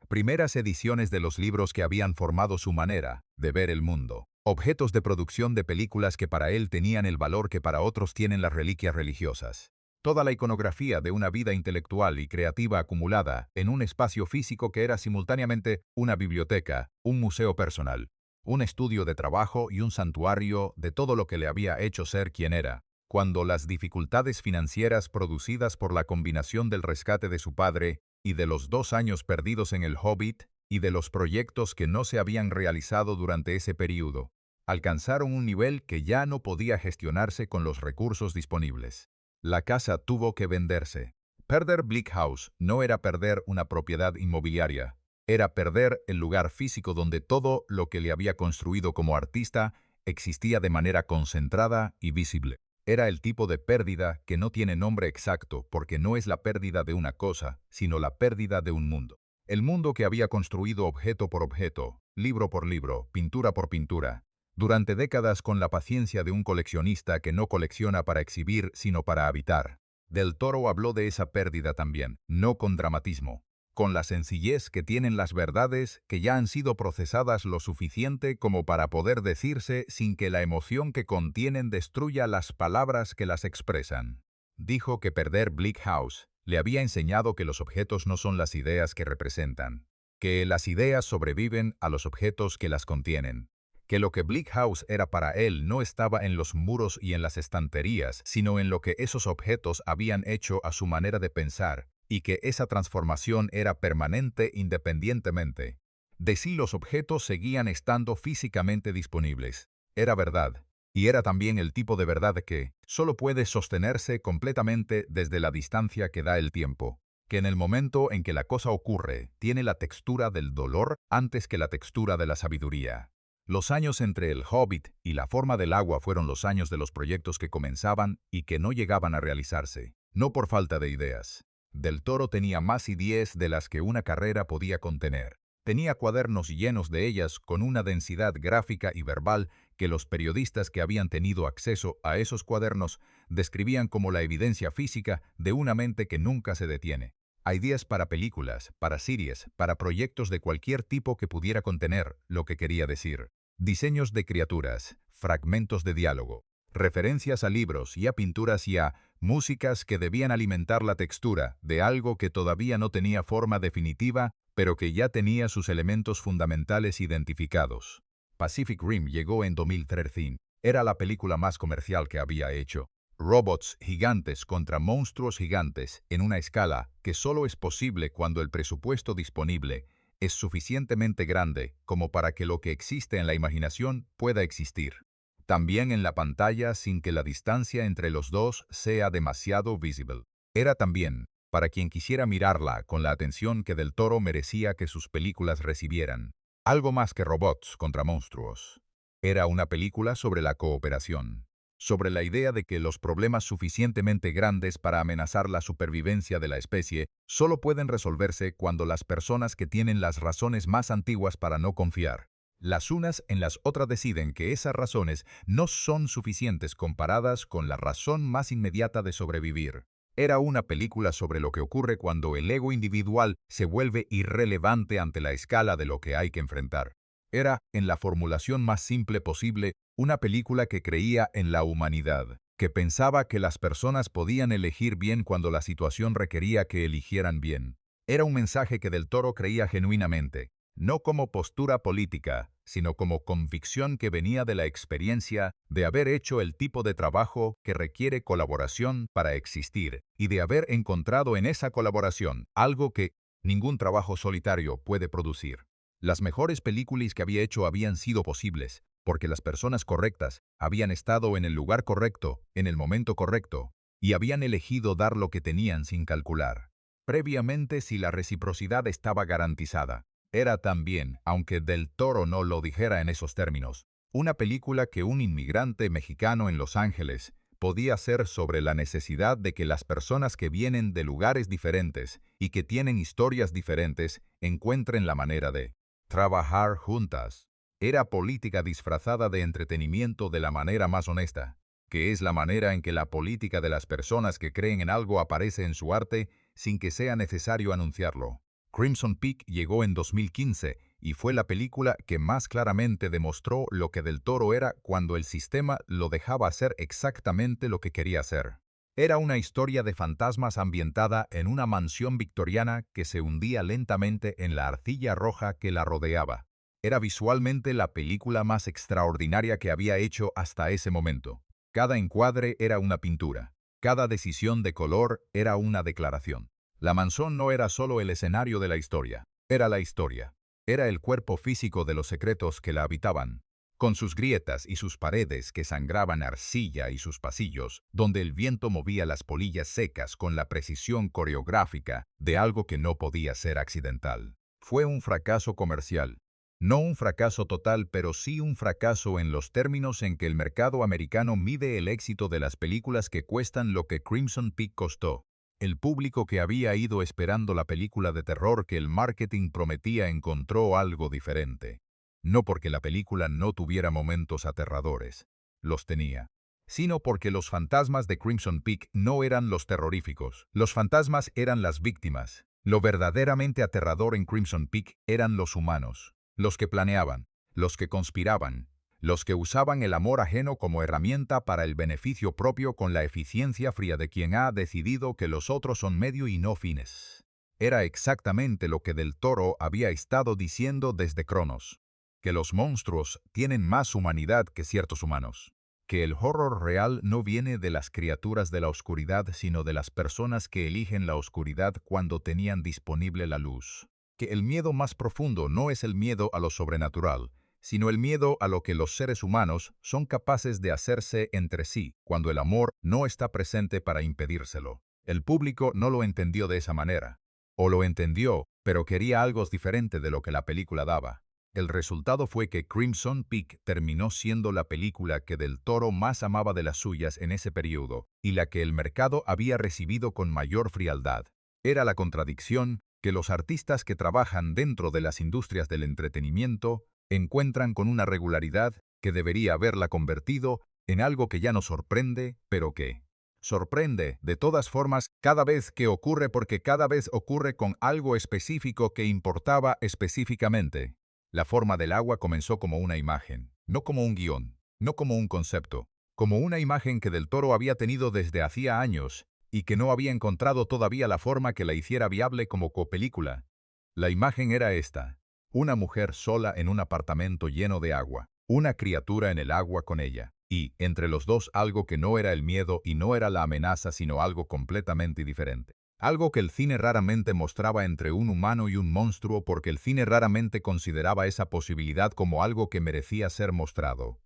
Primeras ediciones de los libros que habían formado su manera de ver el mundo. Objetos de producción de películas que para él tenían el valor que para otros tienen las reliquias religiosas. Toda la iconografía de una vida intelectual y creativa acumulada en un espacio físico que era simultáneamente una biblioteca, un museo personal, un estudio de trabajo y un santuario de todo lo que le había hecho ser quien era. Cuando las dificultades financieras producidas por la combinación del rescate de su padre y de los 2 años perdidos en el Hobbit y de los proyectos que no se habían realizado durante ese período, alcanzaron un nivel que ya no podía gestionarse con los recursos disponibles. La casa tuvo que venderse. Perder Bleak House no era perder una propiedad inmobiliaria, era perder el lugar físico donde todo lo que le había construido como artista existía de manera concentrada y visible. Era el tipo de pérdida que no tiene nombre exacto porque no es la pérdida de una cosa, sino la pérdida de un mundo. El mundo que había construido objeto por objeto, libro por libro, pintura por pintura, durante décadas con la paciencia de un coleccionista que no colecciona para exhibir, sino para habitar. Del Toro habló de esa pérdida también, no con dramatismo, con la sencillez que tienen las verdades que ya han sido procesadas lo suficiente como para poder decirse sin que la emoción que contienen destruya las palabras que las expresan. Dijo que perder Bleak House le había enseñado que los objetos no son las ideas que representan, que las ideas sobreviven a los objetos que las contienen, que lo que Bleak House era para él no estaba en los muros y en las estanterías, sino en lo que esos objetos habían hecho a su manera de pensar, y que esa transformación era permanente independientemente de si los objetos seguían estando físicamente disponibles. Era verdad, y era también el tipo de verdad que solo puede sostenerse completamente desde la distancia que da el tiempo, que en el momento en que la cosa ocurre tiene la textura del dolor antes que la textura de la sabiduría. Los años entre el Hobbit y la forma del agua fueron los años de los proyectos que comenzaban y que no llegaban a realizarse, no por falta de ideas. Del Toro tenía más ideas de las que una carrera podía contener. Tenía cuadernos llenos de ellas con una densidad gráfica y verbal que los periodistas que habían tenido acceso a esos cuadernos describían como la evidencia física de una mente que nunca se detiene. Ideas para películas, para series, para proyectos de cualquier tipo que pudiera contener lo que quería decir. Diseños de criaturas, fragmentos de diálogo, referencias a libros y a pinturas y a músicas que debían alimentar la textura de algo que todavía no tenía forma definitiva, pero que ya tenía sus elementos fundamentales identificados. Pacific Rim llegó en 2013. Era la película más comercial que había hecho. Robots gigantes contra monstruos gigantes en una escala que solo es posible cuando el presupuesto disponible es suficientemente grande como para que lo que existe en la imaginación pueda existir. También en la pantalla sin que la distancia entre los dos sea demasiado visible. Era también, para quien quisiera mirarla con la atención que Del Toro merecía que sus películas recibieran, algo más que robots contra monstruos. Era una película sobre la cooperación, sobre la idea de que los problemas suficientemente grandes para amenazar la supervivencia de la especie solo pueden resolverse cuando las personas que tienen las razones más antiguas para no confiar, las unas en las otras deciden que esas razones no son suficientes comparadas con la razón más inmediata de sobrevivir. Era una película sobre lo que ocurre cuando el ego individual se vuelve irrelevante ante la escala de lo que hay que enfrentar. Era, en la formulación más simple posible, una película que creía en la humanidad, que pensaba que las personas podían elegir bien cuando la situación requería que eligieran bien. Era un mensaje que Del Toro creía genuinamente, no como postura política, sino como convicción que venía de la experiencia de haber hecho el tipo de trabajo que requiere colaboración para existir y de haber encontrado en esa colaboración algo que ningún trabajo solitario puede producir. Las mejores películas que había hecho habían sido posibles, porque las personas correctas habían estado en el lugar correcto, en el momento correcto, y habían elegido dar lo que tenían sin calcular, previamente si la reciprocidad estaba garantizada. Era también, aunque Del Toro no lo dijera en esos términos, una película que un inmigrante mexicano en Los Ángeles podía hacer sobre la necesidad de que las personas que vienen de lugares diferentes y que tienen historias diferentes encuentren la manera de trabajar juntas. Era política disfrazada de entretenimiento de la manera más honesta, que es la manera en que la política de las personas que creen en algo aparece en su arte sin que sea necesario anunciarlo. Crimson Peak llegó en 2015 y fue la película que más claramente demostró lo que Del Toro era cuando el sistema lo dejaba hacer exactamente lo que quería hacer. Era una historia de fantasmas ambientada en una mansión victoriana que se hundía lentamente en la arcilla roja que la rodeaba. Era visualmente la película más extraordinaria que había hecho hasta ese momento. Cada encuadre era una pintura. Cada decisión de color era una declaración. La mansión no era solo el escenario de la historia, era la historia. Era el cuerpo físico de los secretos que la habitaban, con sus grietas y sus paredes que sangraban arcilla y sus pasillos, donde el viento movía las polillas secas con la precisión coreográfica de algo que no podía ser accidental. Fue un fracaso comercial. No un fracaso total, pero sí un fracaso en los términos en que el mercado americano mide el éxito de las películas que cuestan lo que Crimson Peak costó. El público que había ido esperando la película de terror que el marketing prometía encontró algo diferente. No porque la película no tuviera momentos aterradores, los tenía, sino porque los fantasmas de Crimson Peak no eran los terroríficos. Los fantasmas eran las víctimas. Lo verdaderamente aterrador en Crimson Peak eran los humanos, los que planeaban, los que conspiraban, los que usaban el amor ajeno como herramienta para el beneficio propio con la eficiencia fría de quien ha decidido que los otros son medio y no fines. Era exactamente lo que Del Toro había estado diciendo desde Cronos, que los monstruos tienen más humanidad que ciertos humanos, que el horror real no viene de las criaturas de la oscuridad sino de las personas que eligen la oscuridad cuando tenían disponible la luz, que el miedo más profundo no es el miedo a lo sobrenatural, sino el miedo a lo que los seres humanos son capaces de hacerse entre sí cuando el amor no está presente para impedírselo. El público no lo entendió de esa manera. O lo entendió, pero quería algo diferente de lo que la película daba. El resultado fue que Crimson Peak terminó siendo la película que Del Toro más amaba de las suyas en ese periodo y la que el mercado había recibido con mayor frialdad. Era la contradicción que los artistas que trabajan dentro de las industrias del entretenimiento encuentran con una regularidad que debería haberla convertido en algo que ya no sorprende, pero que sorprende de todas formas cada vez que ocurre porque cada vez ocurre con algo específico que importaba específicamente. La forma del agua comenzó como una imagen, no como un guión, no como un concepto, como una imagen que Del Toro había tenido desde hacía años y que no había encontrado todavía la forma que la hiciera viable como copelícula. La imagen era esta: una mujer sola en un apartamento lleno de agua, una criatura en el agua con ella, y, entre los dos, algo que no era el miedo y no era la amenaza, sino algo completamente diferente. Algo que el cine raramente mostraba entre un humano y un monstruo porque el cine raramente consideraba esa posibilidad como algo que merecía ser mostrado.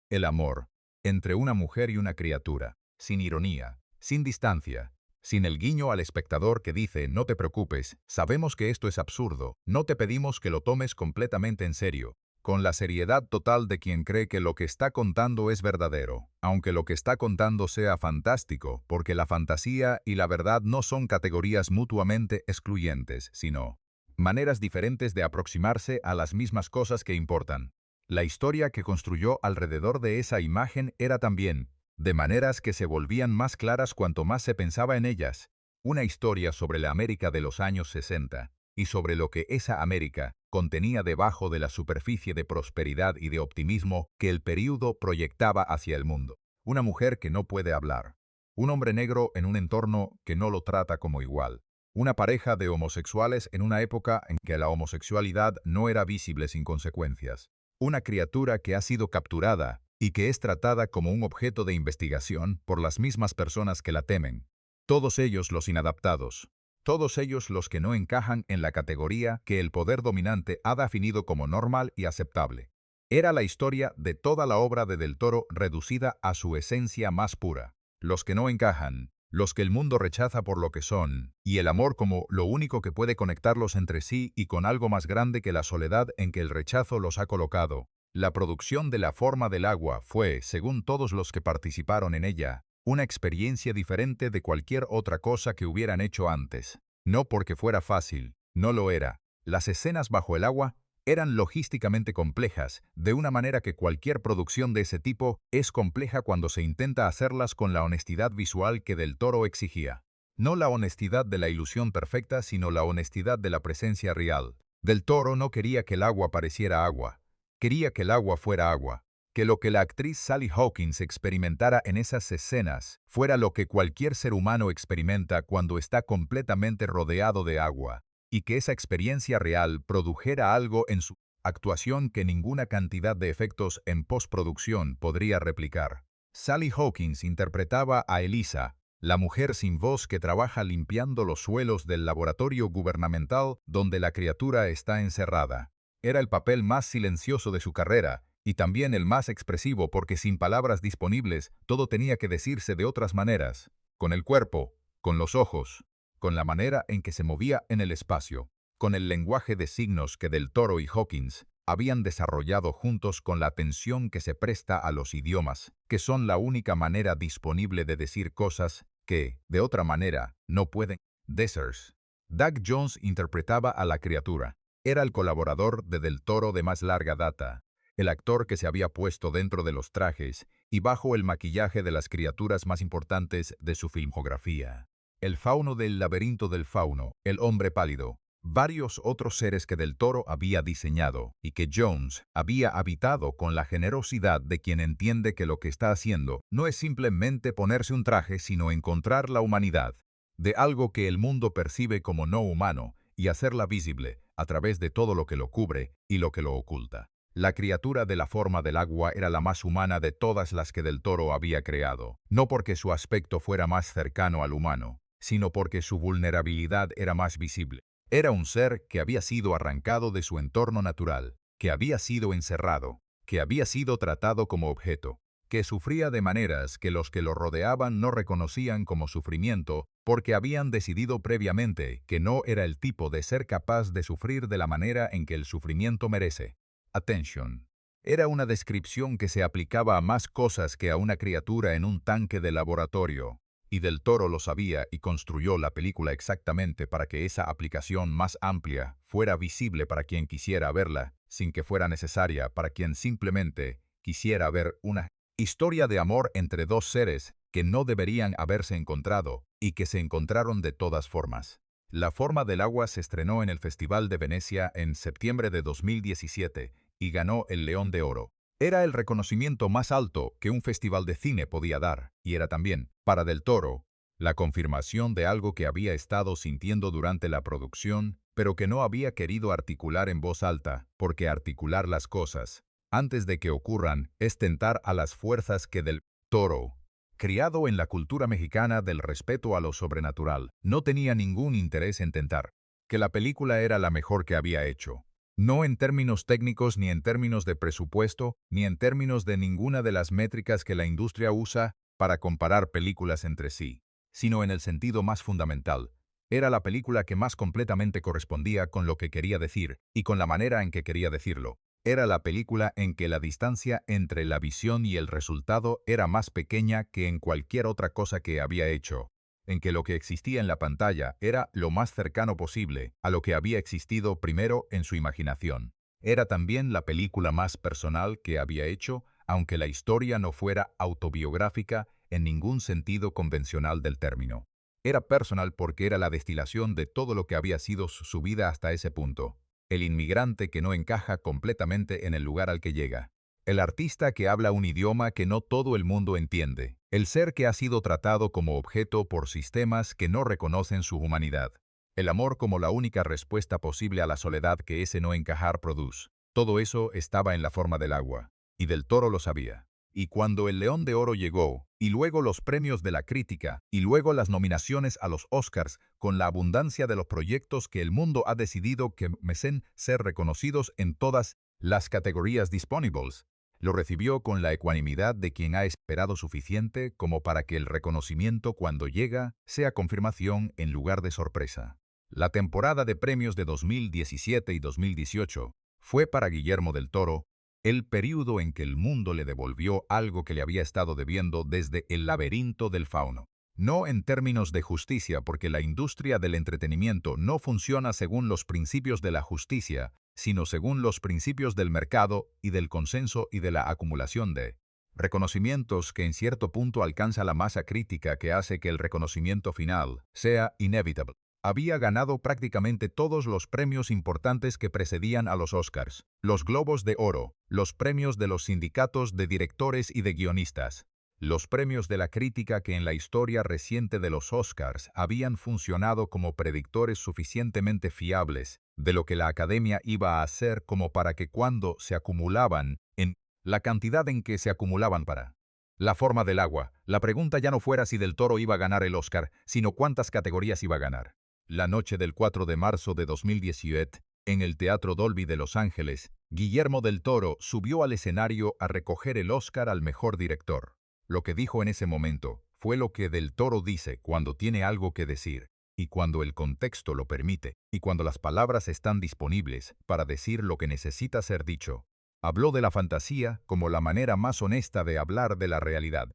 El amor, entre una mujer y una criatura, sin ironía, sin distancia, sin el guiño al espectador que dice, no te preocupes, sabemos que esto es absurdo, no te pedimos que lo tomes completamente en serio, con la seriedad total de quien cree que lo que está contando es verdadero, aunque lo que está contando sea fantástico, porque la fantasía y la verdad no son categorías mutuamente excluyentes, sino maneras diferentes de aproximarse a las mismas cosas que importan. La historia que construyó alrededor de esa imagen era también, de maneras que se volvían más claras cuanto más se pensaba en ellas, una historia sobre la América de los años 60 y sobre lo que esa América contenía debajo de la superficie de prosperidad y de optimismo que el período proyectaba hacia el mundo. Una mujer que no puede hablar, un hombre negro en un entorno que no lo trata como igual, una pareja de homosexuales en una época en que la homosexualidad no era visible sin consecuencias, una criatura que ha sido capturada y que es tratada como un objeto de investigación por las mismas personas que la temen. Todos ellos los inadaptados, todos ellos los que no encajan en la categoría que el poder dominante ha definido como normal y aceptable. Era la historia de toda la obra de Del Toro reducida a su esencia más pura. Los que no encajan, los que el mundo rechaza por lo que son, y el amor como lo único que puede conectarlos entre sí y con algo más grande que la soledad en que el rechazo los ha colocado. La producción de La forma del agua fue, según todos los que participaron en ella, una experiencia diferente de cualquier otra cosa que hubieran hecho antes. No porque fuera fácil, no lo era. Las escenas bajo el agua eran logísticamente complejas, de una manera que cualquier producción de ese tipo es compleja cuando se intenta hacerlas con la honestidad visual que Del Toro exigía. No la honestidad de la ilusión perfecta, sino la honestidad de la presencia real. Del Toro no quería que el agua pareciera agua. Quería que el agua fuera agua. Que lo que la actriz Sally Hawkins experimentara en esas escenas fuera lo que cualquier ser humano experimenta cuando está completamente rodeado de agua, y que esa experiencia real produjera algo en su actuación que ninguna cantidad de efectos en postproducción podría replicar. Sally Hawkins interpretaba a Elisa, la mujer sin voz que trabaja limpiando los suelos del laboratorio gubernamental donde la criatura está encerrada. Era el papel más silencioso de su carrera, y también el más expresivo porque sin palabras disponibles todo tenía que decirse de otras maneras, con el cuerpo, con los ojos, con la manera en que se movía en el espacio, con el lenguaje de signos que Del Toro y Hawkins habían desarrollado juntos con la atención que se presta a los idiomas, que son la única manera disponible de decir cosas que, de otra manera, no pueden. Dessers. Doug Jones interpretaba a la criatura. Era el colaborador de Del Toro de más larga data, el actor que se había puesto dentro de los trajes y bajo el maquillaje de las criaturas más importantes de su filmografía. El fauno del laberinto del fauno, el hombre pálido, varios otros seres que Del Toro había diseñado y que Jones había habitado con la generosidad de quien entiende que lo que está haciendo no es simplemente ponerse un traje, sino encontrar la humanidad de algo que el mundo percibe como no humano y hacerla visible a través de todo lo que lo cubre y lo que lo oculta. La criatura de la forma del agua era la más humana de todas las que Del Toro había creado, no porque su aspecto fuera más cercano al humano, sino porque su vulnerabilidad era más visible. Era un ser que había sido arrancado de su entorno natural, que había sido encerrado, que había sido tratado como objeto, que sufría de maneras que los que lo rodeaban no reconocían como sufrimiento porque habían decidido previamente que no era el tipo de ser capaz de sufrir de la manera en que el sufrimiento merece. Attention. Era una descripción que se aplicaba a más cosas que a una criatura en un tanque de laboratorio, y Del Toro lo sabía y construyó la película exactamente para que esa aplicación más amplia fuera visible para quien quisiera verla, sin que fuera necesaria para quien simplemente quisiera ver una historia de amor entre dos seres que no deberían haberse encontrado y que se encontraron de todas formas. La forma del agua se estrenó en el Festival de Venecia en septiembre de 2017 y ganó el León de Oro. Era el reconocimiento más alto que un festival de cine podía dar, y era también, para Del Toro, la confirmación de algo que había estado sintiendo durante la producción, pero que no había querido articular en voz alta, porque articular las cosas, antes de que ocurran, es tentar a las fuerzas que Del Toro, criado en la cultura mexicana del respeto a lo sobrenatural, no tenía ningún interés en tentar, que la película era la mejor que había hecho. No en términos técnicos, ni en términos de presupuesto, ni en términos de ninguna de las métricas que la industria usa para comparar películas entre sí, sino en el sentido más fundamental. Era la película que más completamente correspondía con lo que quería decir y con la manera en que quería decirlo. Era la película en que la distancia entre la visión y el resultado era más pequeña que en cualquier otra cosa que había hecho, en que lo que existía en la pantalla era lo más cercano posible a lo que había existido primero en su imaginación. Era también la película más personal que había hecho, aunque la historia no fuera autobiográfica en ningún sentido convencional del término. Era personal porque era la destilación de todo lo que había sido su vida hasta ese punto. El inmigrante que no encaja completamente en el lugar al que llega. El artista que habla un idioma que no todo el mundo entiende. El ser que ha sido tratado como objeto por sistemas que no reconocen su humanidad. El amor como la única respuesta posible a la soledad que ese no encajar produce. Todo eso estaba en La forma del agua. Y Del Toro lo sabía. Y cuando el León de Oro llegó, y luego los premios de la crítica, y luego las nominaciones a los Oscars, con la abundancia de los proyectos que el mundo ha decidido que merecen ser reconocidos en todas las categorías disponibles, Lo recibió con la ecuanimidad de quien ha esperado suficiente como para que el reconocimiento cuando llega sea confirmación en lugar de sorpresa. La temporada de premios de 2017 y 2018 fue para Guillermo del Toro el período en que el mundo le devolvió algo que le había estado debiendo desde El laberinto del fauno. No en términos de justicia, porque la industria del entretenimiento no funciona según los principios de la justicia, sino según los principios del mercado y del consenso y de la acumulación de reconocimientos que en cierto punto alcanza la masa crítica que hace que el reconocimiento final sea inevitable. Había ganado prácticamente todos los premios importantes que precedían a los Oscars, los Globos de Oro, los premios de los sindicatos de directores y de guionistas, los premios de la crítica que en la historia reciente de los Oscars habían funcionado como predictores suficientemente fiables de lo que la Academia iba a hacer como para que cuando se acumulaban en la cantidad en que se acumulaban para la forma del agua, la pregunta ya no fuera si Del Toro iba a ganar el Oscar, sino cuántas categorías iba a ganar. La noche del 4 de marzo de 2018, en el Teatro Dolby de Los Ángeles, Guillermo del Toro subió al escenario a recoger el Oscar al mejor director. Lo que dijo en ese momento fue lo que Del Toro dice cuando tiene algo que decir, y cuando el contexto lo permite, y cuando las palabras están disponibles para decir lo que necesita ser dicho. Habló de la fantasía como la manera más honesta de hablar de la realidad.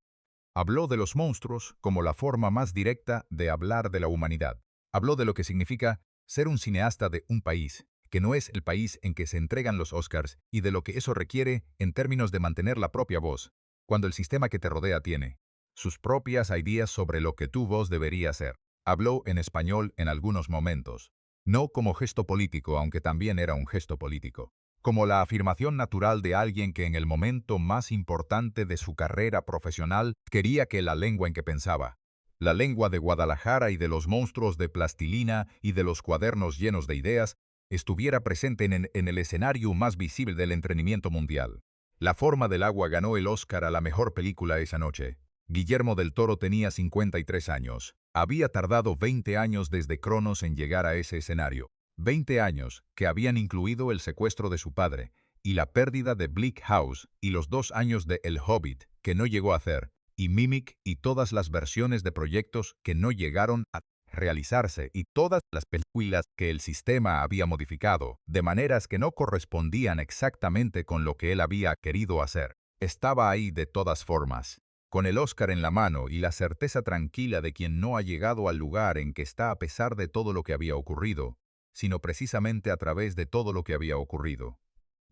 Habló de los monstruos como la forma más directa de hablar de la humanidad. Habló de lo que significa ser un cineasta de un país, que no es el país en que se entregan los Oscars, y de lo que eso requiere en términos de mantener la propia voz, cuando el sistema que te rodea tiene sus propias ideas sobre lo que tu voz debería ser. Habló en español en algunos momentos, no como gesto político, aunque también era un gesto político, como la afirmación natural de alguien que en el momento más importante de su carrera profesional quería que la lengua en que pensaba, la lengua de Guadalajara y de los monstruos de plastilina y de los cuadernos llenos de ideas, estuviera presente en el escenario más visible del entretenimiento mundial. La forma del agua ganó el Oscar a la mejor película esa noche. Guillermo del Toro tenía 53 años. Había tardado 20 años desde Cronos en llegar a ese escenario. 20 años que habían incluido el secuestro de su padre y la pérdida de Bleak House y los 2 años de El Hobbit, que no llegó a hacer, y Mimic y todas las versiones de proyectos que no llegaron a realizarse y todas las películas que el sistema había modificado, de maneras que no correspondían exactamente con lo que él había querido hacer. Estaba ahí de todas formas, con el Oscar en la mano y la certeza tranquila de quien no ha llegado al lugar en que está a pesar de todo lo que había ocurrido, sino precisamente a través de todo lo que había ocurrido.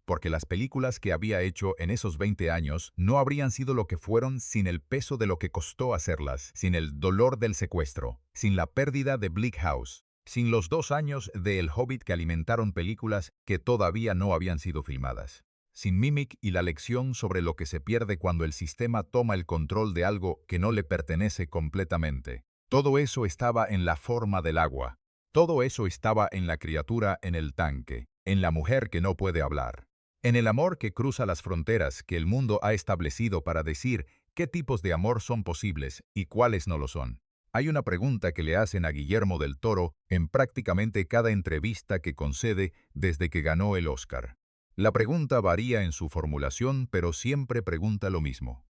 Porque las películas que había hecho en esos 20 años no habrían sido lo que fueron sin el peso de lo que costó hacerlas, sin el dolor del secuestro, sin la pérdida de Bleak House, sin los 2 años de El Hobbit que alimentaron películas que todavía no habían sido filmadas, sin Mimic y la lección sobre lo que se pierde cuando el sistema toma el control de algo que no le pertenece completamente. Todo eso estaba en la forma del agua. Todo eso estaba en la criatura en el tanque, en la mujer que no puede hablar. En el amor que cruza las fronteras que el mundo ha establecido para decir qué tipos de amor son posibles y cuáles no lo son. Hay una pregunta que le hacen a Guillermo del Toro en prácticamente cada entrevista que concede desde que ganó el Oscar. La pregunta varía en su formulación, pero siempre pregunta lo mismo.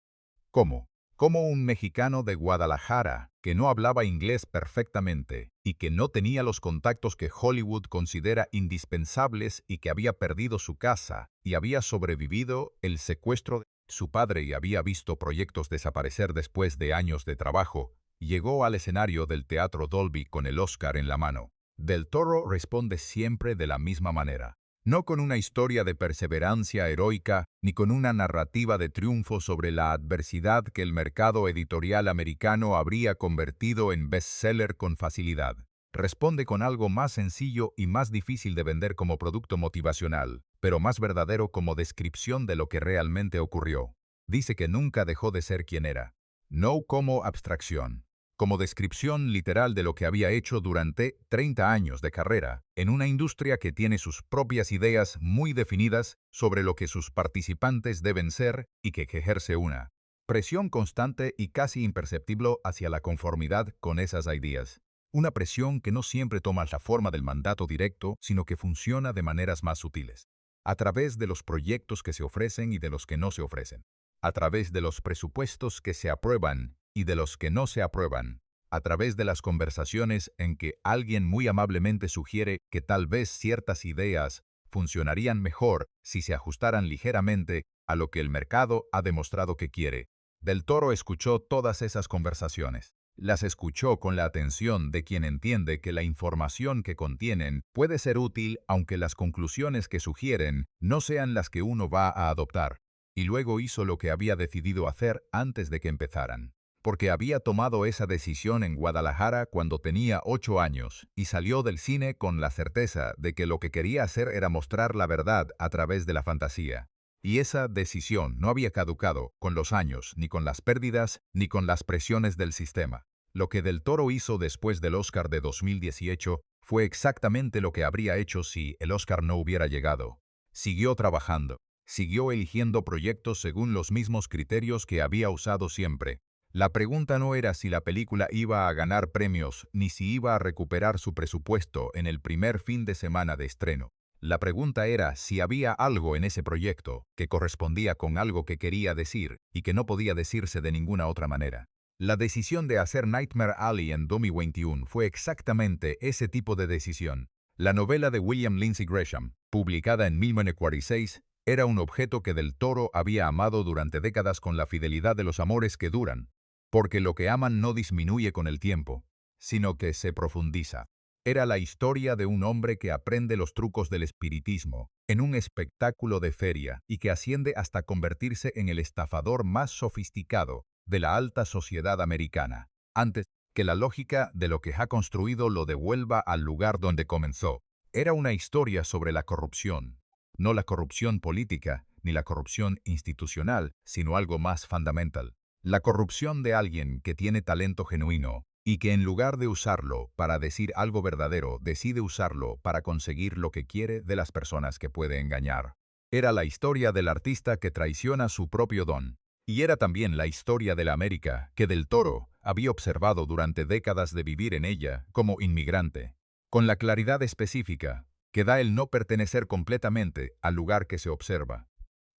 ¿Cómo? ¿Cómo un mexicano de Guadalajara, que no hablaba inglés perfectamente y que no tenía los contactos que Hollywood considera indispensables y que había perdido su casa y había sobrevivido el secuestro de su padre y había visto proyectos desaparecer después de años de trabajo, llegó al escenario del Teatro Dolby con el Oscar en la mano? Del Toro responde siempre de la misma manera. No con una historia de perseverancia heroica, ni con una narrativa de triunfo sobre la adversidad que el mercado editorial americano habría convertido en bestseller con facilidad. Responde con algo más sencillo y más difícil de vender como producto motivacional, pero más verdadero como descripción de lo que realmente ocurrió. Dice que nunca dejó de ser quien era. No como abstracción, como descripción literal de lo que había hecho durante 30 años de carrera, en una industria que tiene sus propias ideas muy definidas sobre lo que sus participantes deben ser y que ejerce una presión constante y casi imperceptible hacia la conformidad con esas ideas. Una presión que no siempre toma la forma del mandato directo, sino que funciona de maneras más sutiles. a través de los proyectos que se ofrecen y de los que no se ofrecen, a través de los presupuestos que se aprueban y de los que no se aprueban, a través de las conversaciones en que alguien muy amablemente sugiere que tal vez ciertas ideas funcionarían mejor si se ajustaran ligeramente a lo que el mercado ha demostrado que quiere. Del Toro escuchó todas esas conversaciones. Las escuchó con la atención de quien entiende que la información que contienen puede ser útil aunque las conclusiones que sugieren no sean las que uno va a adoptar. Y luego hizo lo que había decidido hacer antes de que empezaran. Porque había tomado esa decisión en Guadalajara cuando tenía 8 años y salió del cine con la certeza de que lo que quería hacer era mostrar la verdad a través de la fantasía. Y esa decisión no había caducado con los años, ni con las pérdidas, ni con las presiones del sistema. Lo que Del Toro hizo después del Oscar de 2018 fue exactamente lo que habría hecho si el Oscar no hubiera llegado. Siguió trabajando, siguió eligiendo proyectos según los mismos criterios que había usado siempre. La pregunta no era si la película iba a ganar premios ni si iba a recuperar su presupuesto en el primer fin de semana de estreno. La pregunta era si había algo en ese proyecto que correspondía con algo que quería decir y que no podía decirse de ninguna otra manera. La decisión de hacer Nightmare Alley en 2021 fue exactamente ese tipo de decisión. La novela de William Lindsay Gresham, publicada en 1946, era un objeto que Del Toro había amado durante décadas con la fidelidad de los amores que duran, porque lo que aman no disminuye con el tiempo, sino que se profundiza. Era la historia de un hombre que aprende los trucos del espiritismo en un espectáculo de feria y que asciende hasta convertirse en el estafador más sofisticado de la alta sociedad americana, antes que la lógica de lo que ha construido lo devuelva al lugar donde comenzó. Era una historia sobre la corrupción, no la corrupción política ni la corrupción institucional, sino algo más fundamental. La corrupción de alguien que tiene talento genuino y que en lugar de usarlo para decir algo verdadero, decide usarlo para conseguir lo que quiere de las personas que puede engañar. Era la historia del artista que traiciona su propio don. Y era también la historia de la América que Del Toro había observado durante décadas de vivir en ella como inmigrante, con la claridad específica que da el no pertenecer completamente al lugar que se observa.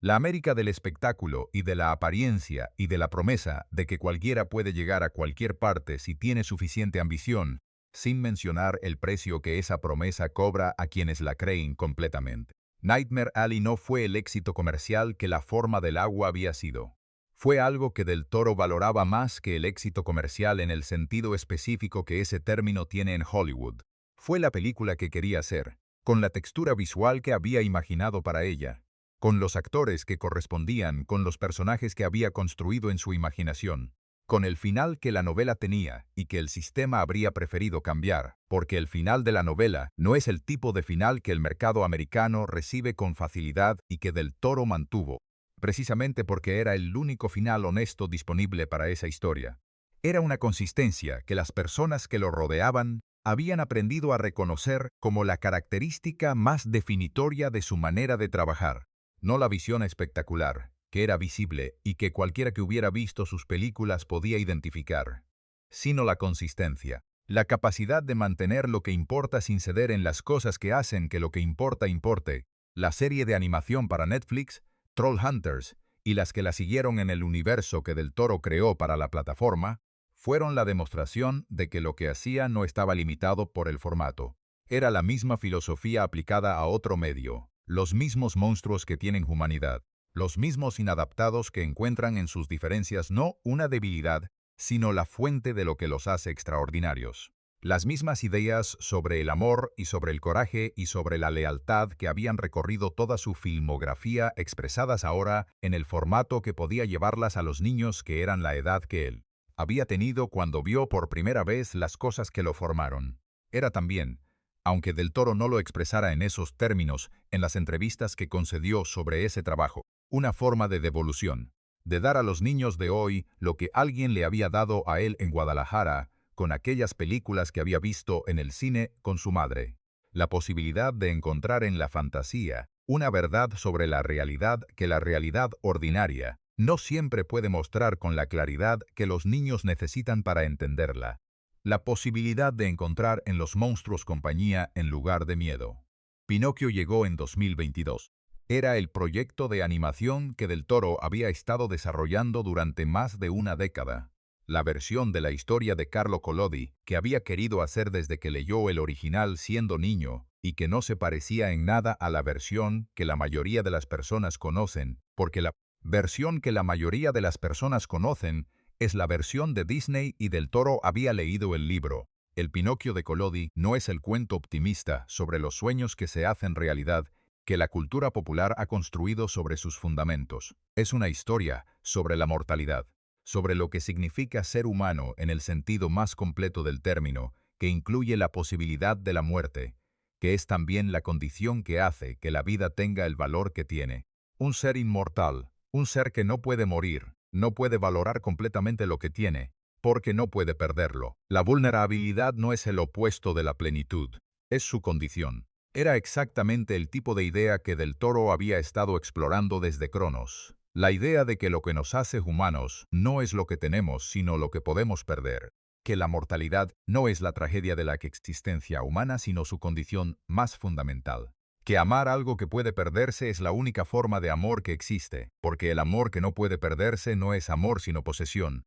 La América del espectáculo y de la apariencia y de la promesa de que cualquiera puede llegar a cualquier parte si tiene suficiente ambición, sin mencionar el precio que esa promesa cobra a quienes la creen completamente. Nightmare Alley no fue el éxito comercial que La forma del agua había sido. Fue algo que Del Toro valoraba más que el éxito comercial en el sentido específico que ese término tiene en Hollywood. Fue la película que quería hacer, con la textura visual que había imaginado para ella, con los actores que correspondían con los personajes que había construido en su imaginación, con el final que la novela tenía y que el sistema habría preferido cambiar, porque el final de la novela no es el tipo de final que el mercado americano recibe con facilidad y que Del Toro mantuvo, precisamente porque era el único final honesto disponible para esa historia. Era una consistencia que las personas que lo rodeaban habían aprendido a reconocer como la característica más definitoria de su manera de trabajar. No la visión espectacular, que era visible y que cualquiera que hubiera visto sus películas podía identificar, sino la consistencia, la capacidad de mantener lo que importa sin ceder en las cosas que hacen que lo que importa importe. La serie de animación para Netflix, Trollhunters, y las que la siguieron en el universo que Del Toro creó para la plataforma, fueron la demostración de que lo que hacía no estaba limitado por el formato. Era la misma filosofía aplicada a otro medio. Los mismos monstruos que tienen humanidad, los mismos inadaptados que encuentran en sus diferencias no una debilidad, sino la fuente de lo que los hace extraordinarios. Las mismas ideas sobre el amor y sobre el coraje y sobre la lealtad que habían recorrido toda su filmografía expresadas ahora en el formato que podía llevarlas a los niños que eran la edad que él había tenido cuando vio por primera vez las cosas que lo formaron. Era también, aunque Del Toro no lo expresara en esos términos en las entrevistas que concedió sobre ese trabajo, una forma de devolución, de dar a los niños de hoy lo que alguien le había dado a él en Guadalajara con aquellas películas que había visto en el cine con su madre. La posibilidad de encontrar en la fantasía una verdad sobre la realidad que la realidad ordinaria no siempre puede mostrar con la claridad que los niños necesitan para entenderla. La posibilidad de encontrar en los monstruos compañía en lugar de miedo. Pinocchio llegó en 2022. Era el proyecto de animación que Del Toro había estado desarrollando durante más de una década. La versión de la historia de Carlo Collodi, que había querido hacer desde que leyó el original siendo niño, y que no se parecía en nada a la versión que la mayoría de las personas conocen, porque la versión que la mayoría de las personas conocen es la versión de Disney y Del Toro había leído el libro. El Pinocchio de Collodi no es el cuento optimista sobre los sueños que se hacen realidad que la cultura popular ha construido sobre sus fundamentos. Es una historia sobre la mortalidad, sobre lo que significa ser humano en el sentido más completo del término, que incluye la posibilidad de la muerte, que es también la condición que hace que la vida tenga el valor que tiene. Un ser inmortal, un ser que no puede morir, no puede valorar completamente lo que tiene, porque no puede perderlo. La vulnerabilidad no es el opuesto de la plenitud, es su condición. Era exactamente el tipo de idea que Del Toro había estado explorando desde Cronos. La idea de que lo que nos hace humanos no es lo que tenemos, sino lo que podemos perder. Que la mortalidad no es la tragedia de la existencia humana, sino su condición más fundamental. Que amar algo que puede perderse es la única forma de amor que existe, porque el amor que no puede perderse no es amor sino posesión.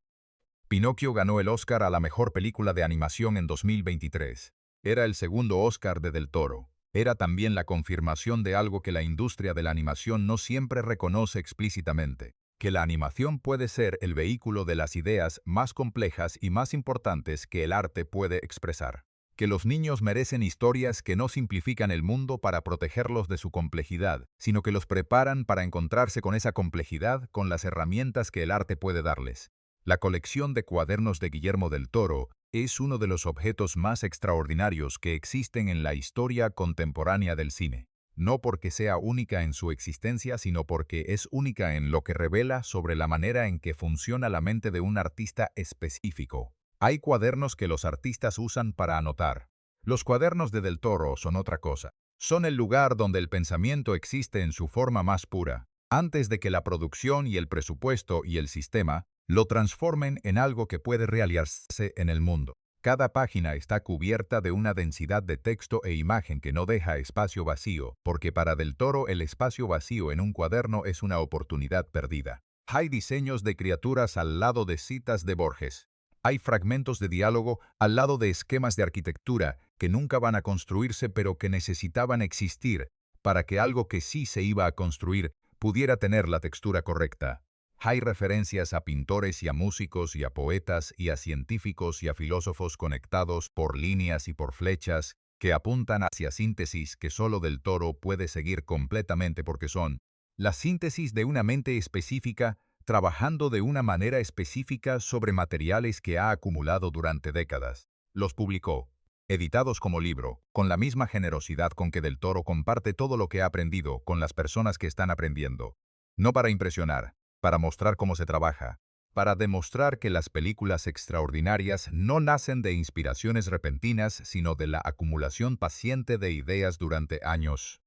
Pinocchio ganó el Oscar a la mejor película de animación en 2023. Era el segundo Oscar de Del Toro. Era también la confirmación de algo que la industria de la animación no siempre reconoce explícitamente, que la animación puede ser el vehículo de las ideas más complejas y más importantes que el arte puede expresar. Que los niños merecen historias que no simplifican el mundo para protegerlos de su complejidad, sino que los preparan para encontrarse con esa complejidad con las herramientas que el arte puede darles. La colección de cuadernos de Guillermo del Toro es uno de los objetos más extraordinarios que existen en la historia contemporánea del cine. No porque sea única en su existencia, sino porque es única en lo que revela sobre la manera en que funciona la mente de un artista específico. Hay cuadernos que los artistas usan para anotar. Los cuadernos de Del Toro son otra cosa. Son el lugar donde el pensamiento existe en su forma más pura, antes de que la producción y el presupuesto y el sistema lo transformen en algo que puede realizarse en el mundo. Cada página está cubierta de una densidad de texto e imagen que no deja espacio vacío, porque para Del Toro el espacio vacío en un cuaderno es una oportunidad perdida. Hay diseños de criaturas al lado de citas de Borges. Hay fragmentos de diálogo al lado de esquemas de arquitectura que nunca van a construirse pero que necesitaban existir para que algo que sí se iba a construir pudiera tener la textura correcta. Hay referencias a pintores y a músicos y a poetas y a científicos y a filósofos conectados por líneas y por flechas que apuntan hacia síntesis que solo Del Toro puede seguir completamente porque son la síntesis de una mente específica trabajando de una manera específica sobre materiales que ha acumulado durante décadas. Los publicó, editados como libro, con la misma generosidad con que Del Toro comparte todo lo que ha aprendido con las personas que están aprendiendo. No para impresionar, para mostrar cómo se trabaja, para demostrar que las películas extraordinarias no nacen de inspiraciones repentinas, sino de la acumulación paciente de ideas durante años.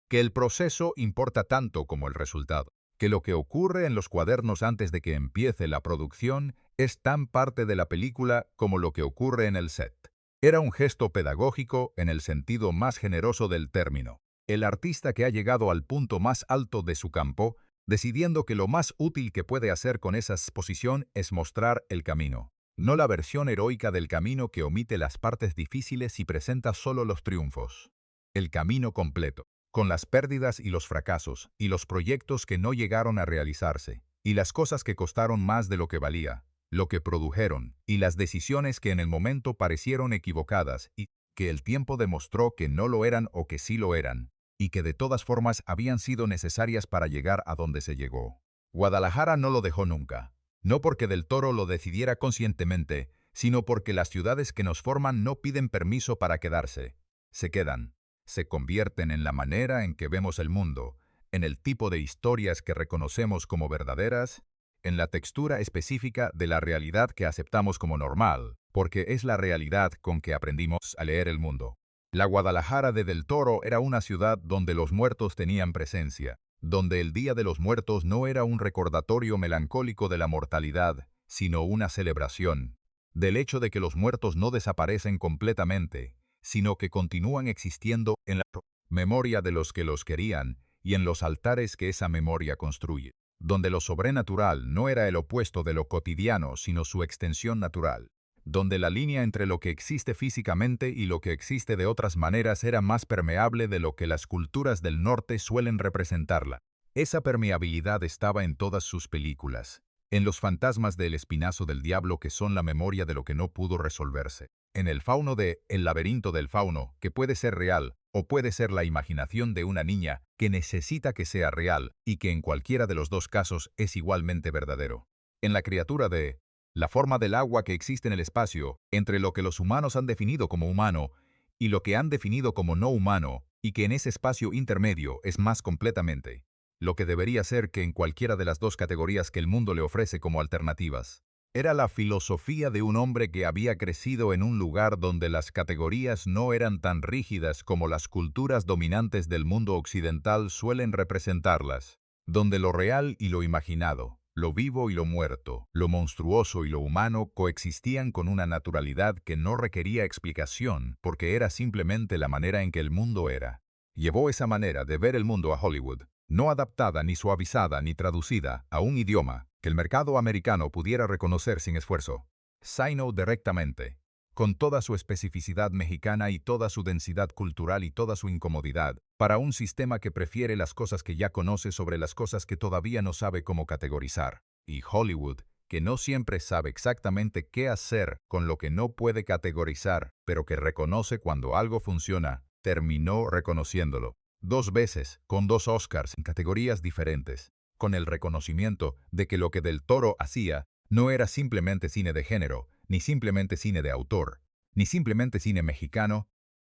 Que el proceso importa tanto como el resultado, que lo que ocurre en los cuadernos antes de que empiece la producción es tan parte de la película como lo que ocurre en el set. Era un gesto pedagógico en el sentido más generoso del término. El artista que ha llegado al punto más alto de su campo, decidiendo que lo más útil que puede hacer con esa exposición es mostrar el camino. No la versión heroica del camino que omite las partes difíciles y presenta solo los triunfos. El camino completo, con las pérdidas y los fracasos, y los proyectos que no llegaron a realizarse, y las cosas que costaron más de lo que valía, lo que produjeron, y las decisiones que en el momento parecieron equivocadas, y que el tiempo demostró que no lo eran o que sí lo eran, y que de todas formas habían sido necesarias para llegar a donde se llegó. Guadalajara no lo dejó nunca, no porque Del Toro lo decidiera conscientemente, sino porque las ciudades que nos forman no piden permiso para quedarse. Se quedan, se convierten en la manera en que vemos el mundo, en el tipo de historias que reconocemos como verdaderas, en la textura específica de la realidad que aceptamos como normal, porque es la realidad con que aprendimos a leer el mundo. La Guadalajara de Del Toro era una ciudad donde los muertos tenían presencia, donde el Día de los Muertos no era un recordatorio melancólico de la mortalidad, sino una celebración, del hecho de que los muertos no desaparecen completamente, sino que continúan existiendo en la memoria de los que los querían y en los altares que esa memoria construye, donde lo sobrenatural no era el opuesto de lo cotidiano, sino su extensión natural, donde la línea entre lo que existe físicamente y lo que existe de otras maneras era más permeable de lo que las culturas del norte suelen representarla. Esa permeabilidad estaba en todas sus películas, en los fantasmas del espinazo del diablo que son la memoria de lo que no pudo resolverse, en el fauno de El laberinto del fauno, que puede ser real, o puede ser la imaginación de una niña que necesita que sea real y que en cualquiera de los dos casos es igualmente verdadero. En la criatura de la forma del agua que existe en el espacio, entre lo que los humanos han definido como humano y lo que han definido como no humano, y que en ese espacio intermedio es más completamente lo que debería ser que en cualquiera de las dos categorías que el mundo le ofrece como alternativas. Era la filosofía de un hombre que había crecido en un lugar donde las categorías no eran tan rígidas como las culturas dominantes del mundo occidental suelen representarlas, donde lo real y lo imaginado, lo vivo y lo muerto, lo monstruoso y lo humano coexistían con una naturalidad que no requería explicación porque era simplemente la manera en que el mundo era. Llevó esa manera de ver el mundo a Hollywood, no adaptada ni suavizada ni traducida a un idioma que el mercado americano pudiera reconocer sin esfuerzo, sino directamente, con toda su especificidad mexicana y toda su densidad cultural y toda su incomodidad, para un sistema que prefiere las cosas que ya conoce sobre las cosas que todavía no sabe cómo categorizar, y Hollywood, que no siempre sabe exactamente qué hacer con lo que no puede categorizar, pero que reconoce cuando algo funciona, terminó reconociéndolo. 2 veces, con 2 Oscars en categorías diferentes, con el reconocimiento de que lo que Del Toro hacía no era simplemente cine de género, ni simplemente cine de autor, ni simplemente cine mexicano,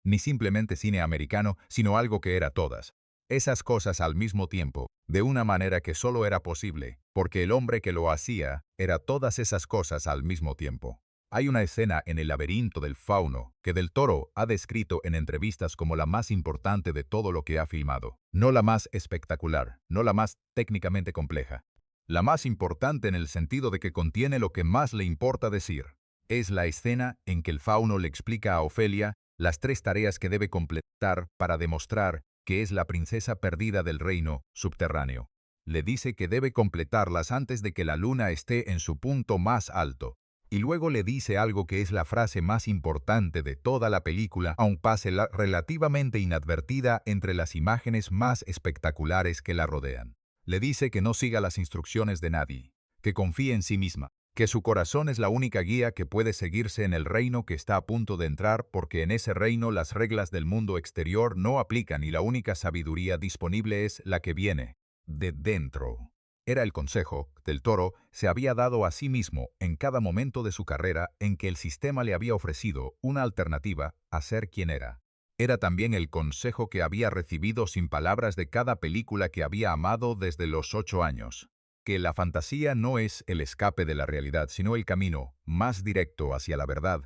ni simplemente cine americano, sino algo que era todas esas cosas al mismo tiempo, de una manera que solo era posible, porque el hombre que lo hacía era todas esas cosas al mismo tiempo. Hay una escena en El laberinto del fauno que Del Toro ha descrito en entrevistas como la más importante de todo lo que ha filmado. No la más espectacular, no la más técnicamente compleja. La más importante en el sentido de que contiene lo que más le importa decir. Es la escena en que el fauno le explica a Ofelia las 3 tareas que debe completar para demostrar que es la princesa perdida del reino subterráneo. Le dice que debe completarlas antes de que la luna esté en su punto más alto. Y luego le dice algo que es la frase más importante de toda la película, aun pase relativamente inadvertida entre las imágenes más espectaculares que la rodean. Le dice que no siga las instrucciones de nadie, que confíe en sí misma, que su corazón es la única guía que puede seguirse en el reino que está a punto de entrar porque en ese reino las reglas del mundo exterior no aplican y la única sabiduría disponible es la que viene de dentro. Era el consejo Del Toro se había dado a sí mismo en cada momento de su carrera en que el sistema le había ofrecido una alternativa a ser quien era. Era también el consejo que había recibido sin palabras de cada película que había amado desde los 8 años. Que la fantasía no es el escape de la realidad, sino el camino más directo hacia la verdad.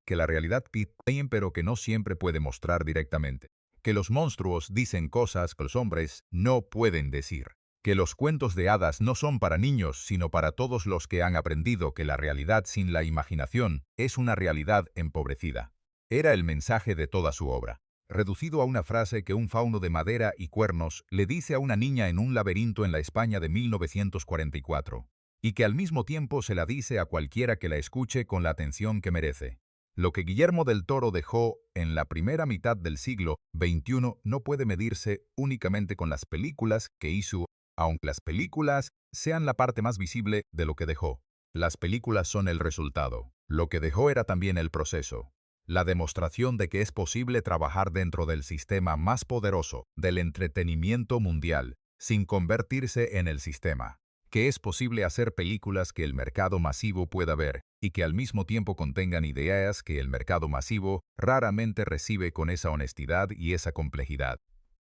Que la realidad pide, pero que no siempre puede mostrar directamente. Que los monstruos dicen cosas que los hombres no pueden decir. Que los cuentos de hadas no son para niños, sino para todos los que han aprendido que la realidad sin la imaginación es una realidad empobrecida. Era el mensaje de toda su obra, reducido a una frase que un fauno de madera y cuernos le dice a una niña en un laberinto en la España de 1944, y que al mismo tiempo se la dice a cualquiera que la escuche con la atención que merece. Lo que Guillermo del Toro dejó en la primera mitad del siglo XXI no puede medirse únicamente con las películas que hizo, aunque las películas sean la parte más visible de lo que dejó. Las películas son el resultado. Lo que dejó era también el proceso. La demostración de que es posible trabajar dentro del sistema más poderoso del entretenimiento mundial, sin convertirse en el sistema. Que es posible hacer películas que el mercado masivo pueda ver y que al mismo tiempo contengan ideas que el mercado masivo raramente recibe con esa honestidad y esa complejidad.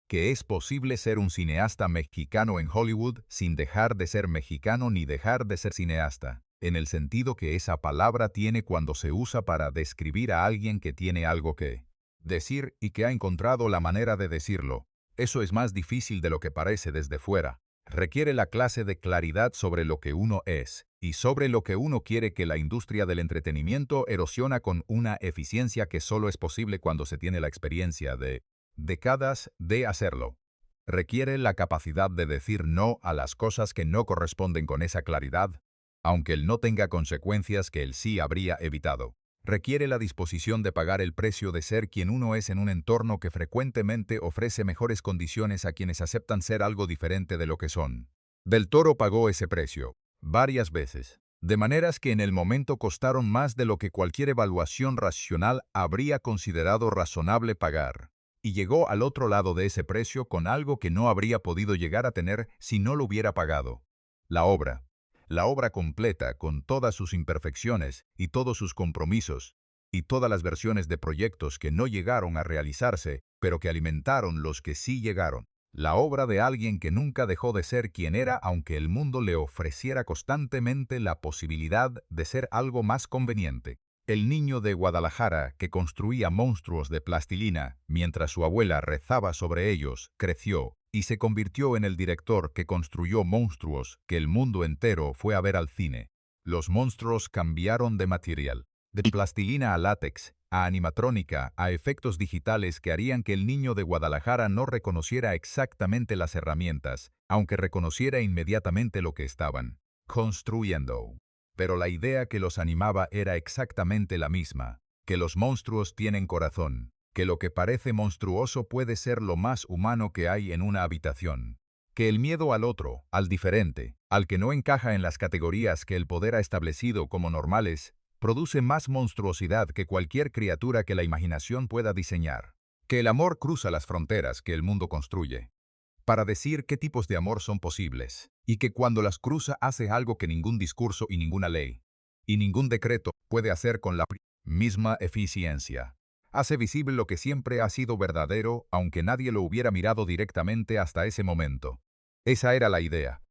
Que es posible ser un cineasta mexicano en Hollywood sin dejar de ser mexicano ni dejar de ser cineasta, en el sentido que esa palabra tiene cuando se usa para describir a alguien que tiene algo que decir y que ha encontrado la manera de decirlo. Eso es más difícil de lo que parece desde fuera. Requiere la clase de claridad sobre lo que uno es y sobre lo que uno quiere que la industria del entretenimiento erosiona con una eficiencia que solo es posible cuando se tiene la experiencia de décadas de hacerlo. Requiere la capacidad de decir no a las cosas que no corresponden con esa claridad, aunque el no tenga consecuencias que el sí habría evitado. Requiere la disposición de pagar el precio de ser quien uno es en un entorno que frecuentemente ofrece mejores condiciones a quienes aceptan ser algo diferente de lo que son. Del Toro pagó ese precio, varias veces, de maneras que en el momento costaron más de lo que cualquier evaluación racional habría considerado razonable pagar. Y llegó al otro lado de ese precio con algo que no habría podido llegar a tener si no lo hubiera pagado. La obra. La obra completa, con todas sus imperfecciones y todos sus compromisos, y todas las versiones de proyectos que no llegaron a realizarse, pero que alimentaron los que sí llegaron. La obra de alguien que nunca dejó de ser quien era, aunque el mundo le ofreciera constantemente la posibilidad de ser algo más conveniente. El niño de Guadalajara, que construía monstruos de plastilina mientras su abuela rezaba sobre ellos, creció y se convirtió en el director que construyó monstruos que el mundo entero fue a ver al cine. Los monstruos cambiaron de material, de plastilina a látex, a animatrónica, a efectos digitales que harían que el niño de Guadalajara no reconociera exactamente las herramientas, aunque reconociera inmediatamente lo que estaban construyendo. Pero la idea que los animaba era exactamente la misma, que los monstruos tienen corazón, que lo que parece monstruoso puede ser lo más humano que hay en una habitación, que el miedo al otro, al diferente, al que no encaja en las categorías que el poder ha establecido como normales, produce más monstruosidad que cualquier criatura que la imaginación pueda diseñar, que el amor cruza las fronteras que el mundo construye, para decir qué tipos de amor son posibles, y que cuando las cruza hace algo que ningún discurso y ninguna ley, y ningún decreto puede hacer con la misma eficiencia. Hace visible lo que siempre ha sido verdadero, aunque nadie lo hubiera mirado directamente hasta ese momento. Esa era la idea.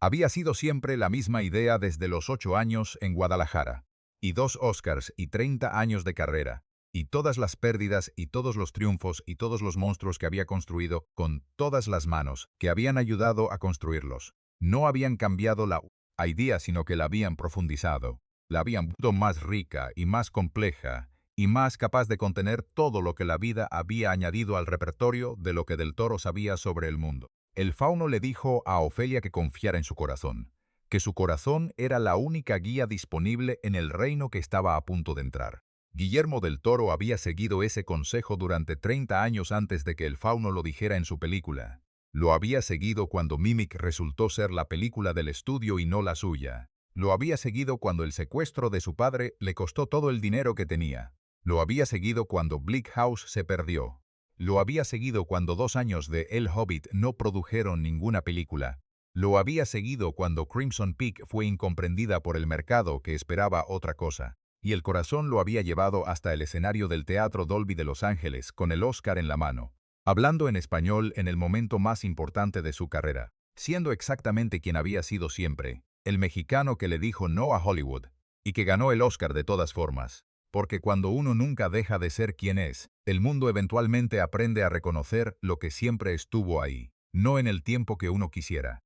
Había sido siempre la misma idea desde los 8 años en Guadalajara, y 2 Oscars y 30 años de carrera, y todas las pérdidas y todos los triunfos y todos los monstruos que había construido con todas las manos que habían ayudado a construirlos. No habían cambiado la idea, sino que la habían profundizado, la habían vuelto más rica y más compleja, y más capaz de contener todo lo que la vida había añadido al repertorio de lo que Del Toro sabía sobre el mundo. El fauno le dijo a Ofelia que confiara en su corazón, que su corazón era la única guía disponible en el reino que estaba a punto de entrar. Guillermo del Toro había seguido ese consejo durante 30 años antes de que el fauno lo dijera en su película. Lo había seguido cuando Mimic resultó ser la película del estudio y no la suya. Lo había seguido cuando el secuestro de su padre le costó todo el dinero que tenía. Lo había seguido cuando Bleak House se perdió. Lo había seguido cuando 2 años de El Hobbit no produjeron ninguna película. Lo había seguido cuando Crimson Peak fue incomprendida por el mercado que esperaba otra cosa. Y el corazón lo había llevado hasta el escenario del Teatro Dolby de Los Ángeles con el Oscar en la mano, hablando en español en el momento más importante de su carrera, siendo exactamente quien había sido siempre, el mexicano que le dijo no a Hollywood, y que ganó el Oscar de todas formas. Porque cuando uno nunca deja de ser quien es, el mundo eventualmente aprende a reconocer lo que siempre estuvo ahí, no en el tiempo que uno quisiera,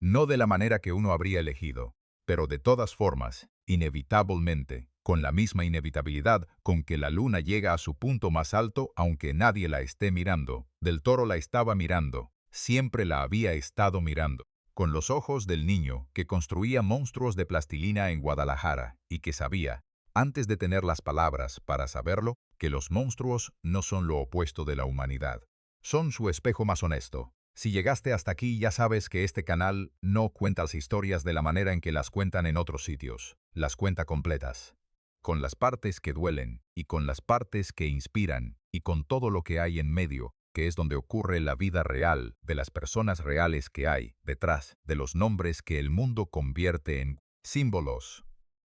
no de la manera que uno habría elegido, pero de todas formas, inevitablemente, con la misma inevitabilidad con que la luna llega a su punto más alto aunque nadie la esté mirando. Del Toro la estaba mirando, siempre la había estado mirando, con los ojos del niño que construía monstruos de plastilina en Guadalajara y que sabía, antes de tener las palabras para saberlo, que los monstruos no son lo opuesto de la humanidad. Son su espejo más honesto. Si llegaste hasta aquí ya sabes que este canal no cuenta las historias de la manera en que las cuentan en otros sitios. Las cuenta completas, con las partes que duelen y con las partes que inspiran y con todo lo que hay en medio, que es donde ocurre la vida real de las personas reales que hay detrás de los nombres que el mundo convierte en símbolos.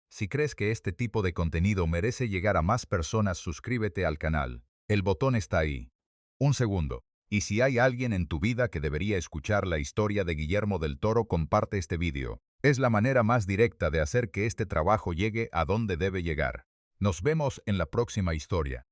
Si crees que este tipo de contenido merece llegar a más personas, suscríbete al canal. El botón está ahí. Un segundo. Y si hay alguien en tu vida que debería escuchar la historia de Guillermo del Toro, comparte este vídeo. Es la manera más directa de hacer que este trabajo llegue a donde debe llegar. Nos vemos en la próxima historia.